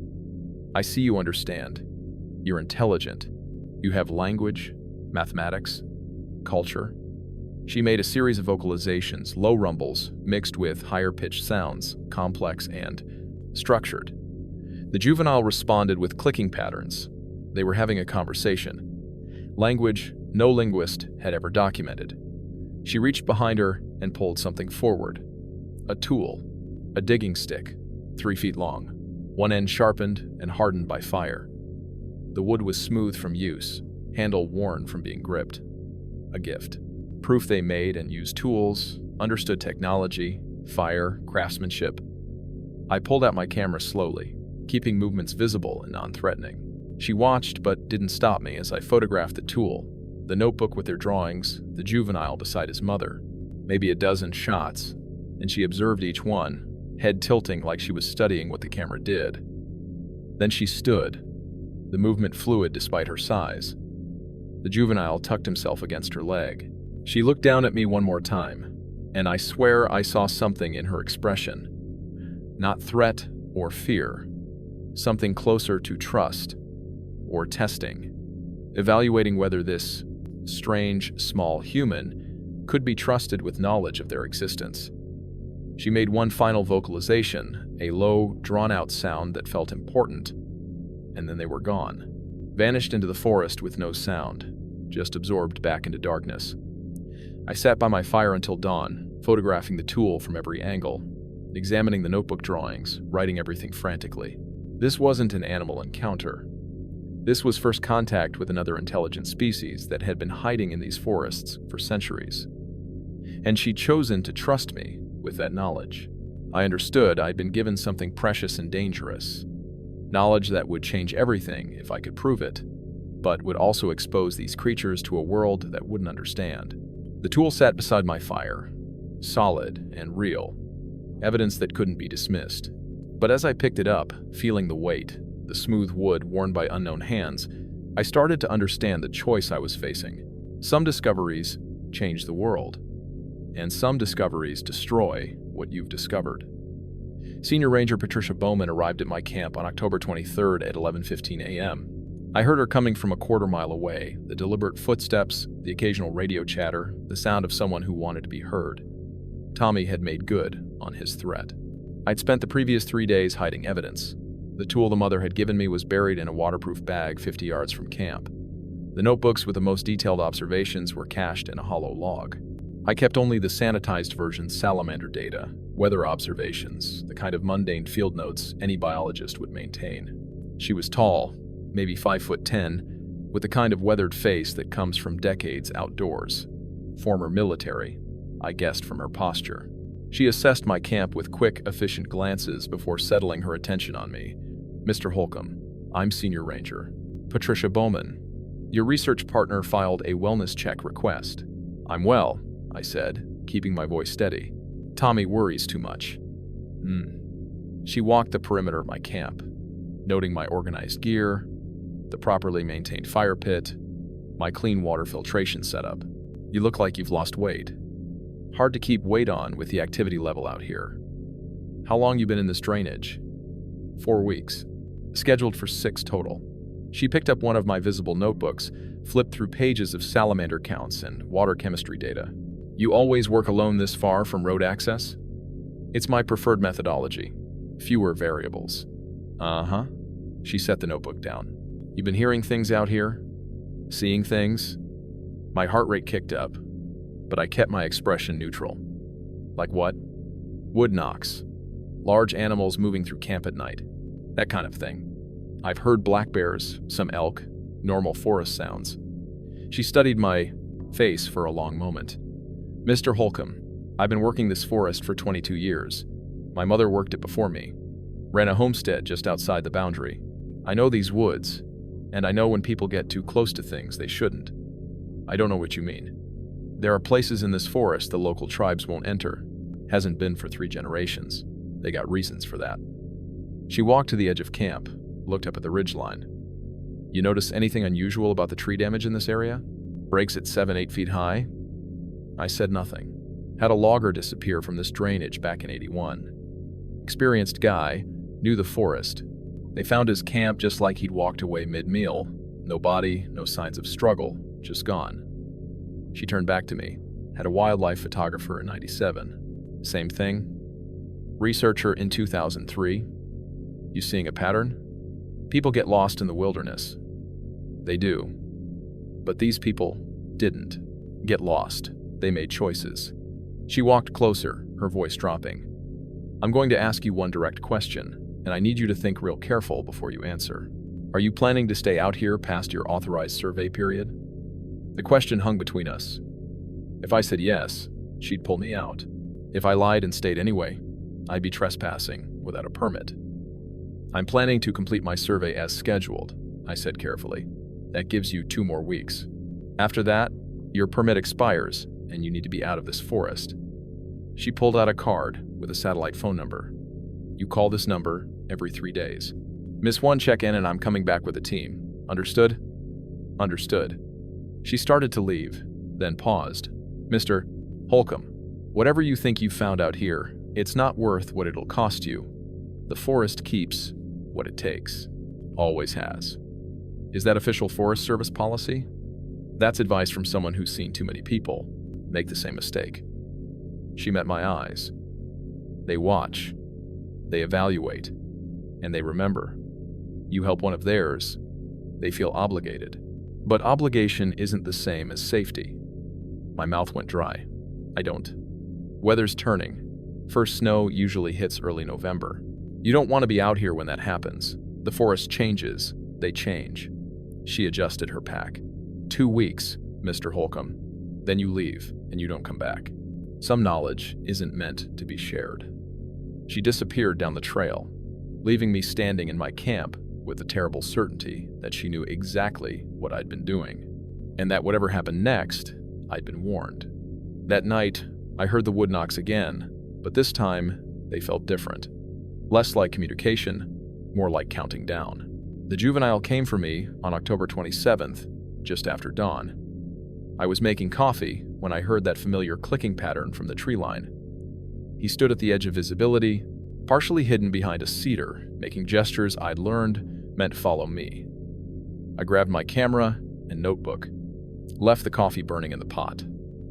"I see you understand. You're intelligent. You have language, mathematics, culture." She made a series of vocalizations, low rumbles, mixed with higher-pitched sounds, complex and structured. The juvenile responded with clicking patterns. They were having a conversation. Language no linguist had ever documented. She reached behind her and pulled something forward. A tool, a digging stick, 3 feet long, one end sharpened and hardened by fire. The wood was smooth from use, handle worn from being gripped. A gift. Proof they made and used tools, understood technology, fire, craftsmanship. I pulled out my camera slowly, keeping movements visible and non-threatening. She watched but didn't stop me as I photographed the tool, the notebook with their drawings, the juvenile beside his mother. Maybe a dozen shots, and she observed each one, head tilting like she was studying what the camera did. Then she stood, the movement fluid despite her size. The juvenile tucked himself against her leg. She looked down at me one more time, and I swear I saw something in her expression. Not threat or fear, something closer to trust or testing, evaluating whether this strange, small human could be trusted with knowledge of their existence. She made one final vocalization, a low, drawn-out sound that felt important, and then they were gone, vanished into the forest with no sound, just absorbed back into darkness. I sat by my fire until dawn, photographing the tool from every angle, examining the notebook drawings, writing everything frantically. This wasn't an animal encounter. This was first contact with another intelligent species that had been hiding in these forests for centuries. And she'd chosen to trust me with that knowledge. I understood I'd been given something precious and dangerous. Knowledge that would change everything if I could prove it, but would also expose these creatures to a world that wouldn't understand. The tool sat beside my fire, solid and real, evidence that couldn't be dismissed. But as I picked it up, feeling the weight, the smooth wood worn by unknown hands, I started to understand the choice I was facing. Some discoveries change the world, and some discoveries destroy what you've discovered. Senior Ranger Patricia Bowman arrived at my camp on October 23rd at 11:15 a.m. I heard her coming from a quarter-mile away, the deliberate footsteps, the occasional radio chatter, the sound of someone who wanted to be heard. Tommy had made good on his threat. I'd spent the previous 3 days hiding evidence. The tool the mother had given me was buried in a waterproof bag 50 yards from camp. The notebooks with the most detailed observations were cached in a hollow log. I kept only the sanitized version's salamander data, weather observations, the kind of mundane field notes any biologist would maintain. She was tall, maybe 5'10", with the kind of weathered face that comes from decades outdoors. Former military, I guessed from her posture. She assessed my camp with quick, efficient glances before settling her attention on me. "Mr. Holcomb, I'm Senior Ranger. Patricia Bowman. Your research partner filed a wellness check request." "I'm well," I said, keeping my voice steady. "Tommy worries too much." She walked the perimeter of my camp, noting my organized gear, the properly maintained fire pit, my clean water filtration setup. "You look like you've lost weight. Hard to keep weight on with the activity level out here. How long you been in this drainage?" 4 weeks. Scheduled for 6 total." She picked up one of my visible notebooks, flipped through pages of salamander counts and water chemistry data. "You always work alone this far from road access?" "It's my preferred methodology. Fewer variables." "Uh-huh." She set the notebook down. "You've been hearing things out here? Seeing things?" My heart rate kicked up, but I kept my expression neutral. "Like what?" "Wood knocks. Large animals moving through camp at night. That kind of thing. I've heard black bears, some elk, normal forest sounds." She studied my face for a long moment. "Mr. Holcomb, I've been working this forest for 22 years. My mother worked it before me, ran a homestead just outside the boundary. I know these woods, and I know when people get too close to things they shouldn't. I don't know what you mean. There are places in this forest the local tribes won't enter. Hasn't been for 3 generations. They got reasons for that. She walked to the edge of camp, looked up at the ridgeline. You notice anything unusual about the tree damage in this area? Breaks at 7-8 feet high? I said nothing. Had a logger disappear from this drainage back in '81. Experienced guy, knew the forest. They found his camp just like he'd walked away mid-meal. No body, no signs of struggle, just gone. She turned back to me. Had a wildlife photographer in '97. Same thing. Researcher in 2003. You seeing a pattern? People get lost in the wilderness. They do. But these people didn't get lost. They made choices. She walked closer, her voice dropping. I'm going to ask you one direct question, and I need you to think real careful before you answer. Are you planning to stay out here past your authorized survey period? The question hung between us. If I said yes, she'd pull me out. If I lied and stayed anyway, I'd be trespassing without a permit. I'm planning to complete my survey as scheduled, I said carefully. That gives you 2 more weeks. After that, your permit expires and you need to be out of this forest. She pulled out a card with a satellite phone number. You call this number every 3 days. Miss 1, check in and I'm coming back with a team. Understood? Understood. She started to leave, then paused. Mr. Holcomb, whatever you think you found out here, it's not worth what it'll cost you. The forest keeps what it takes. Always has. Is that official Forest Service policy? That's advice from someone who's seen too many people make the same mistake. She met my eyes. They watch, they evaluate, and they remember. You help one of theirs, they feel obligated. But obligation isn't the same as safety. My mouth went dry. I don't. Weather's turning. First snow usually hits early November. You don't want to be out here when that happens. The forest changes, they change. She adjusted her pack. 2 weeks, Mr. Holcomb. Then you leave, and you don't come back. Some knowledge isn't meant to be shared. She disappeared down the trail, leaving me standing in my camp with the terrible certainty that she knew exactly what I'd been doing, and that whatever happened next, I'd been warned. That night, I heard the wood knocks again, but this time, they felt different. Less like communication, more like counting down. The juvenile came for me on October 27th, just after dawn. I was making coffee when I heard that familiar clicking pattern from the tree line. He stood at the edge of visibility, partially hidden behind a cedar, making gestures I'd learned meant follow me. I grabbed my camera and notebook, left the coffee burning in the pot.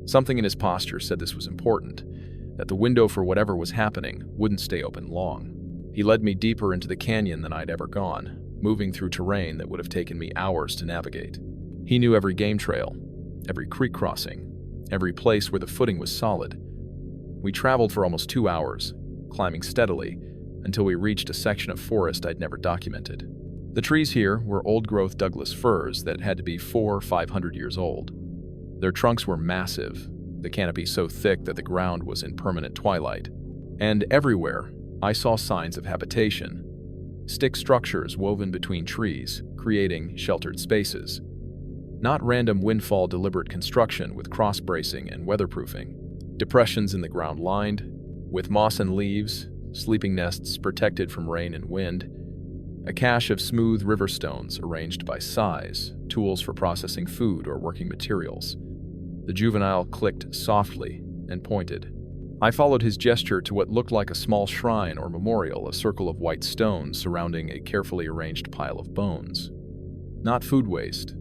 Something in his posture said this was important, that the window for whatever was happening wouldn't stay open long. He led me deeper into the canyon than I'd ever gone, moving through terrain that would have taken me hours to navigate. He knew every game trail, every creek crossing, every place where the footing was solid. We traveled for almost 2 hours, climbing steadily, until we reached a section of forest I'd never documented. The trees here were old-growth Douglas firs that had to be 400 or 500 years old. Their trunks were massive, the canopy so thick that the ground was in permanent twilight. And everywhere, I saw signs of habitation. Stick structures woven between trees, creating sheltered spaces. Not random windfall deliberate construction with cross-bracing and weatherproofing. Depressions in the ground lined, with moss and leaves, sleeping nests protected from rain and wind, a cache of smooth river stones arranged by size, tools for processing food or working materials. The juvenile clicked softly and pointed. I followed his gesture to what looked like a small shrine or memorial, a circle of white stones surrounding a carefully arranged pile of bones. Not food waste.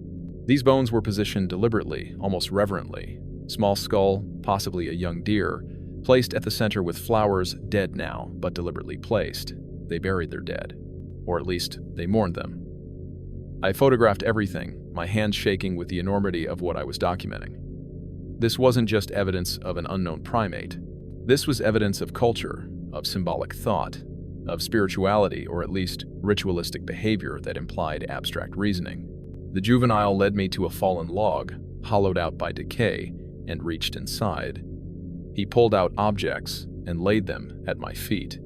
These bones were positioned deliberately, almost reverently. Small skull, possibly a young deer, placed at the center with flowers dead now, but deliberately placed. They buried their dead. Or at least, they mourned them. I photographed everything, my hands shaking with the enormity of what I was documenting. This wasn't just evidence of an unknown primate. This was evidence of culture, of symbolic thought, of spirituality, or at least ritualistic behavior that implied abstract reasoning. The juvenile led me to a fallen log, hollowed out by decay, and reached inside. He pulled out objects and laid them at my feet.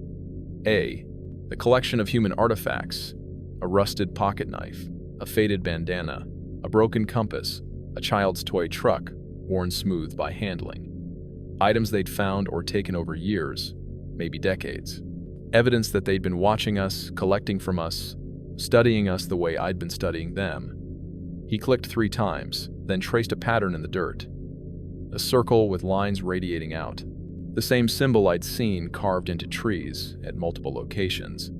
A. The collection of human artifacts: a rusted pocket knife, a faded bandana, a broken compass, a child's toy truck worn smooth by handling. Items they'd found or taken over years, maybe decades. Evidence that they'd been watching us, collecting from us, studying us the way I'd been studying them. He clicked 3 times, then traced a pattern in the dirt. A circle with lines radiating out. The same symbol I'd seen carved into trees at multiple locations.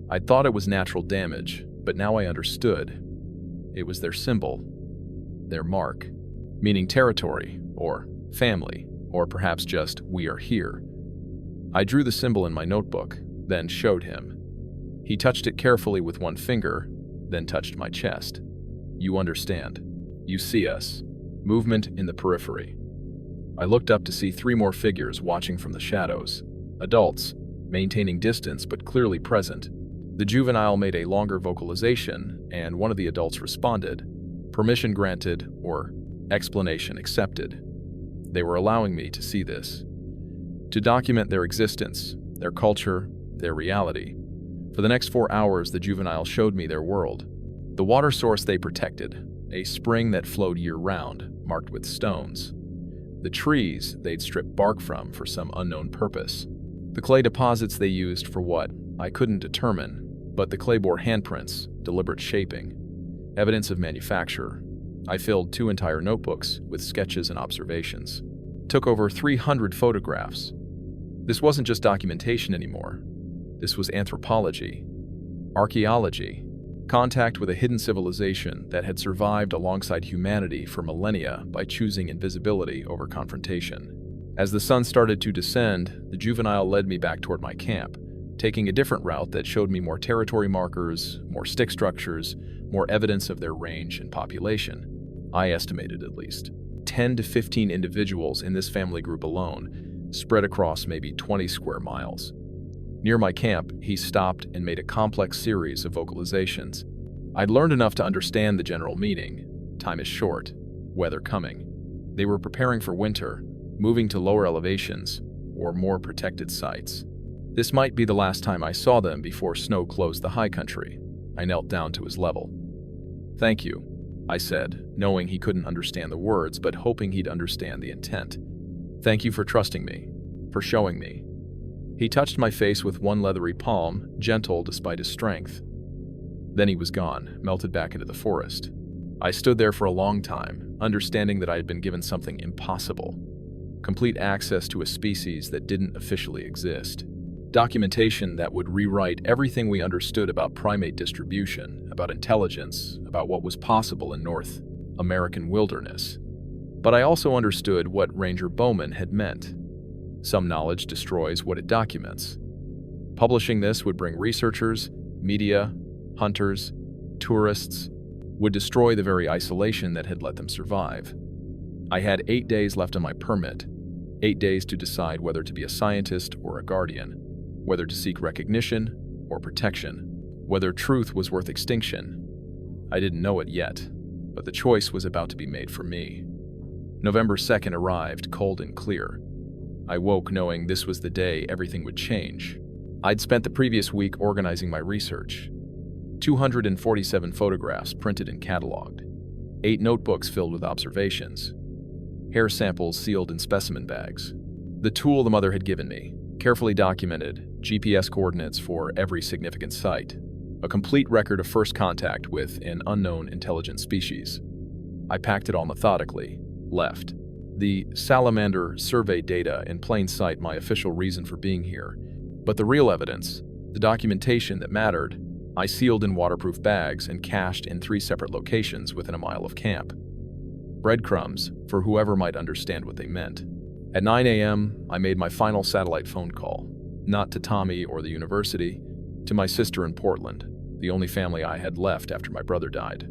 I'd thought it was natural damage, but now I understood. It was their symbol, their mark, meaning territory, or family, or perhaps just "we are here." I drew the symbol in my notebook, then showed him. He touched it carefully with one finger, then touched my chest. "You understand. You see us. Movement in the periphery." I looked up to see 3 more figures watching from the shadows. Adults, maintaining distance but clearly present. The juvenile made a longer vocalization, and one of the adults responded, "Permission granted," or "explanation accepted." They were allowing me to see this, to document their existence, their culture, their reality. For the next 4 hours, the juvenile showed me their world. The water source they protected, a spring that flowed year-round, marked with stones. The trees they'd stripped bark from for some unknown purpose. The clay deposits they used for what, I couldn't determine, but the clay bore handprints, deliberate shaping, evidence of manufacture. I filled 2 entire notebooks with sketches and observations. Took over 300 photographs. This wasn't just documentation anymore. This was anthropology, archaeology, contact with a hidden civilization that had survived alongside humanity for millennia by choosing invisibility over confrontation. As the sun started to descend, the juvenile led me back toward my camp, taking a different route that showed me more territory markers, more stick structures, more evidence of their range and population. I estimated at least 10 to 15 individuals in this family group alone, spread across maybe 20 square miles. Near my camp, he stopped and made a complex series of vocalizations. I'd learned enough to understand the general meaning. Time is short, weather coming. They were preparing for winter, moving to lower elevations or more protected sites. This might be the last time I saw them before snow closed the high country. I knelt down to his level. "Thank you," I said, knowing he couldn't understand the words, but hoping he'd understand the intent. "Thank you for trusting me, for showing me." He touched my face with one leathery palm, gentle despite his strength. Then he was gone, melted back into the forest. I stood there for a long time, understanding that I had been given something impossible. Complete access to a species that didn't officially exist. Documentation that would rewrite everything we understood about primate distribution, about intelligence, about what was possible in North American wilderness. But I also understood what Ranger Bowman had meant. Some knowledge destroys what it documents. Publishing this would bring researchers, media, hunters, tourists, would destroy the very isolation that had let them survive. I had 8 days left on my permit, 8 days to decide whether to be a scientist or a guardian, whether to seek recognition or protection, whether truth was worth extinction. I didn't know it yet, but the choice was about to be made for me. November 2nd arrived, cold and clear. I woke knowing this was the day everything would change. I'd spent the previous week organizing my research. 247 photographs printed and cataloged. 8 notebooks filled with observations. Hair samples sealed in specimen bags. The tool the mother had given me, carefully documented, GPS coordinates for every significant site. A complete record of first contact with an unknown intelligent species. I packed it all methodically, left. The salamander survey data in plain sight, my official reason for being here. But the real evidence, the documentation that mattered, I sealed in waterproof bags and cached in 3 separate locations within a mile of camp. Breadcrumbs for whoever might understand what they meant. At 9 a.m., I made my final satellite phone call, not to Tommy or the university, to my sister in Portland, the only family I had left after my brother died.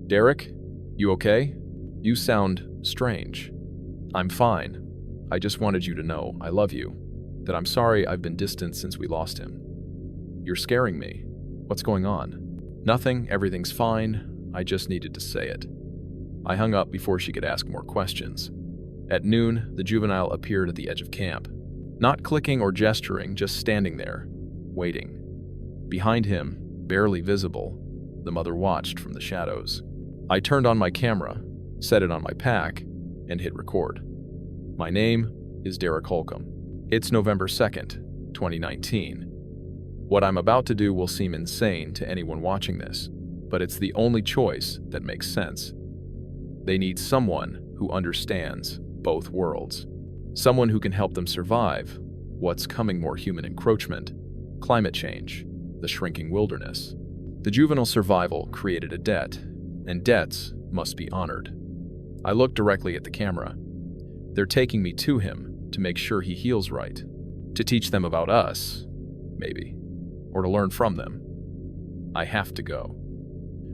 "Derek, you okay? You sound strange." "I'm fine. I just wanted you to know I love you, that I'm sorry I've been distant since we lost him." "You're scaring me. What's going on?" "Nothing, everything's fine. I just needed to say it." I hung up before she could ask more questions. At noon, the juvenile appeared at the edge of camp. Not clicking or gesturing, just standing there, waiting. Behind him, barely visible, the mother watched from the shadows. I turned on my camera, set it on my pack, and hit record. My name is Derek Holcomb. It's November 2nd, 2019. What I'm about to do will seem insane to anyone watching this, but it's the only choice that makes sense. They need someone who understands both worlds. Someone who can help them survive what's coming: more human encroachment, climate change, the shrinking wilderness. The juvenile survival created a debt, and debts must be honored. I looked directly at the camera. They're taking me to him to make sure he heals right, to teach them about us, maybe, or to learn from them. I have to go.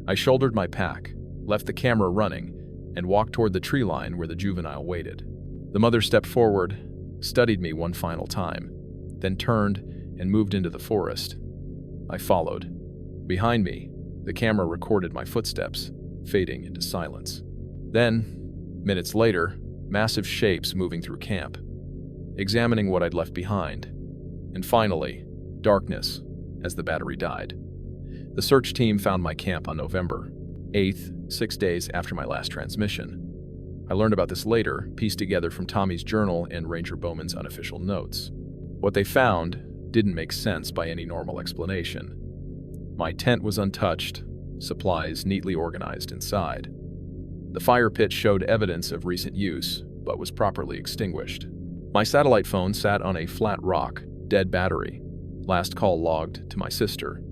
I shouldered my pack, left the camera running, and walked toward the tree line where the juvenile waited. The mother stepped forward, studied me one final time, then turned and moved into the forest. I followed. Behind me, the camera recorded my footsteps, fading into silence. Then, minutes later, massive shapes moving through camp, examining what I'd left behind. And finally, darkness as the battery died. The search team found my camp on November 8th, 6 days after my last transmission. I learned about this later, pieced together from Tommy's journal and Ranger Bowman's unofficial notes. What they found didn't make sense by any normal explanation. My tent was untouched, supplies neatly organized inside. The fire pit showed evidence of recent use, but was properly extinguished. My satellite phone sat on a flat rock, dead battery. Last call logged to my sister.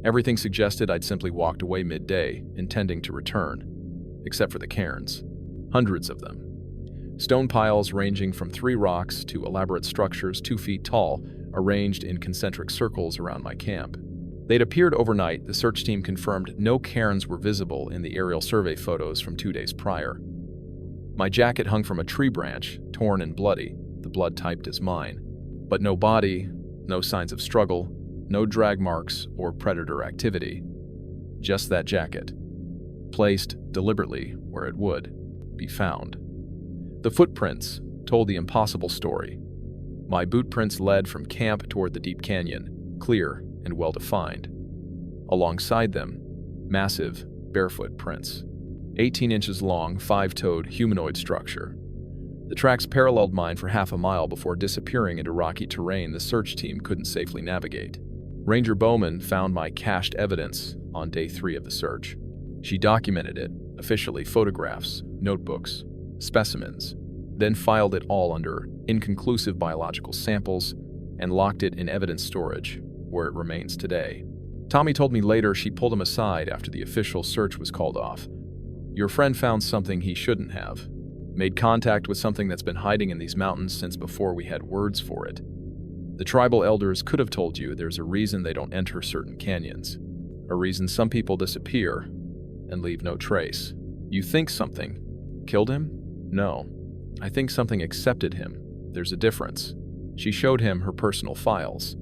Everything suggested I'd simply walked away midday, intending to return, except for the cairns. Hundreds of them. Stone piles ranging from 3 rocks to elaborate structures 2 feet tall, arranged in concentric circles around my camp. They'd appeared overnight. The search team confirmed no cairns were visible in the aerial survey photos from 2 days prior. My jacket hung from a tree branch, torn and bloody, the blood typed as mine. But no body, no signs of struggle, no drag marks or predator activity. Just that jacket, placed deliberately where it would be found. The footprints told the impossible story. My boot prints led from camp toward the deep canyon, clear and well-defined. Alongside them, massive, barefoot prints. 18 inches long, 5-toed humanoid structure. The tracks paralleled mine for half a mile before disappearing into rocky terrain the search team couldn't safely navigate. Ranger Bowman found my cached evidence on day 3 of the search. She documented it, officially: photographs, notebooks, specimens, then filed it all under inconclusive biological samples and locked it in evidence storage, where it remains today. Tommy told me later she pulled him aside after the official search was called off. Your friend found something he shouldn't have. Made contact with something that's been hiding in these mountains since before we had words for it. The tribal elders could have told you there's a reason they don't enter certain canyons. A reason some people disappear and leave no trace. You think something killed him? No. I think something accepted him. There's a difference. She showed him her personal files.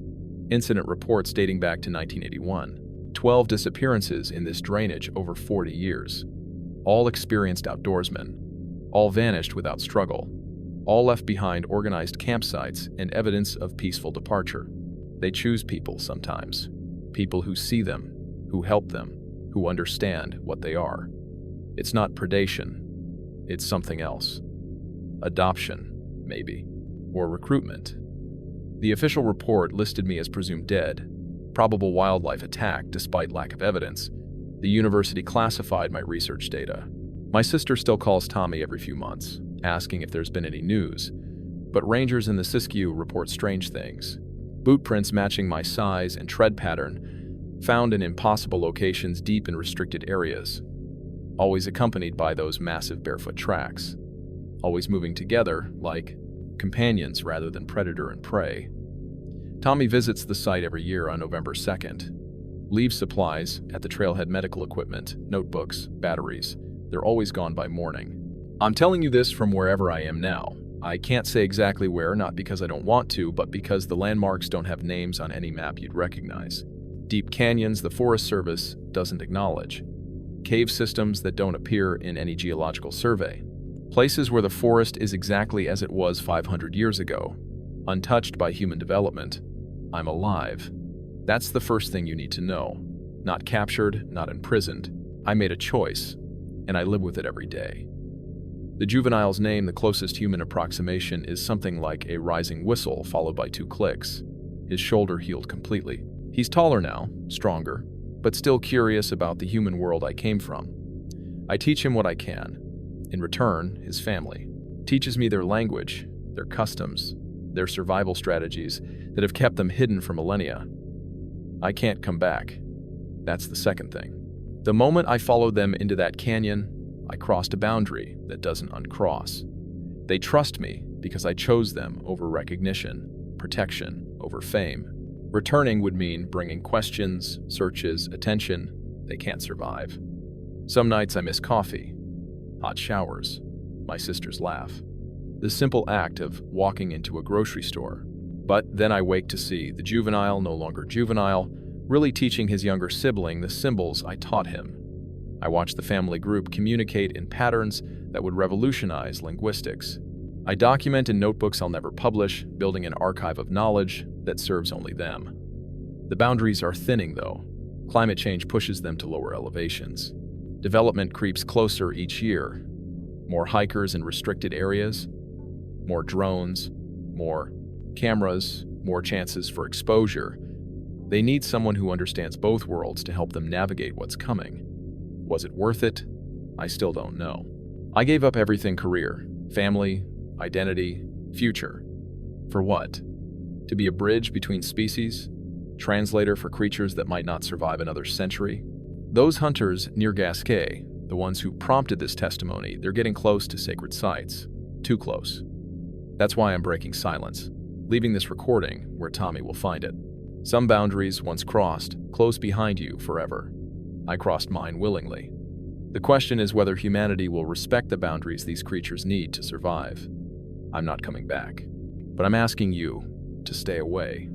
Incident reports dating back to 1981. 12 disappearances in this drainage over 40 years. All experienced outdoorsmen. All vanished without struggle. All left behind organized campsites and evidence of peaceful departure. They choose people sometimes. People who see them, who help them, who understand what they are. It's not predation. It's something else. Adoption, maybe. Or recruitment. The official report listed me as presumed dead. Probable wildlife attack despite lack of evidence. The university classified my research data. My sister still calls Tommy every few months, asking if there's been any news. But rangers in the Siskiyou report strange things. Boot prints matching my size and tread pattern, found in impossible locations deep in restricted areas. Always accompanied by those massive barefoot tracks. Always moving together, like companions rather than predator and prey. Tommy visits the site every year on November 2nd. Leaves supplies at the trailhead: medical equipment, notebooks, batteries. They're always gone by morning. I'm telling you this from wherever I am now. I can't say exactly where, not because I don't want to, but because the landmarks don't have names on any map you'd recognize. Deep canyons the Forest Service doesn't acknowledge. Cave systems that don't appear in any geological survey. Places where the forest is exactly as it was 500 years ago, untouched by human development. I'm alive. That's the first thing you need to know. Not captured, not imprisoned. I made a choice, and I live with it every day. The juvenile's name, the closest human approximation, is something like a rising whistle followed by 2 clicks. His shoulder healed completely. He's taller now, stronger, but still curious about the human world I came from. I teach him what I can. In return, his family teaches me their language, their customs, their survival strategies that have kept them hidden for millennia. I can't come back. That's the second thing. The moment I followed them into that canyon, I crossed a boundary that doesn't uncross. They trust me because I chose them over recognition, protection over fame. Returning would mean bringing questions, searches, attention they can't survive. Some nights I miss coffee, hot showers, my sister's laugh, the simple act of walking into a grocery store. But then I wake to see the juvenile, no longer juvenile, really teaching his younger sibling the symbols I taught him. I watch the family group communicate in patterns that would revolutionize linguistics. I document in notebooks I'll never publish, building an archive of knowledge that serves only them. The boundaries are thinning, though. Climate change pushes them to lower elevations. Development creeps closer each year. More hikers in restricted areas, more drones, more cameras, more chances for exposure. They need someone who understands both worlds to help them navigate what's coming. Was it worth it? I still don't know. I gave up everything: career, family, identity, future. For what? To be a bridge between species? Translator for creatures that might not survive another century? Those hunters near Gasquet, the ones who prompted this testimony, they're getting close to sacred sites. Too close. That's why I'm breaking silence, leaving this recording where Tommy will find it. Some boundaries, once crossed, close behind you forever. I crossed mine willingly. The question is whether humanity will respect the boundaries these creatures need to survive. I'm not coming back, but I'm asking you to stay away.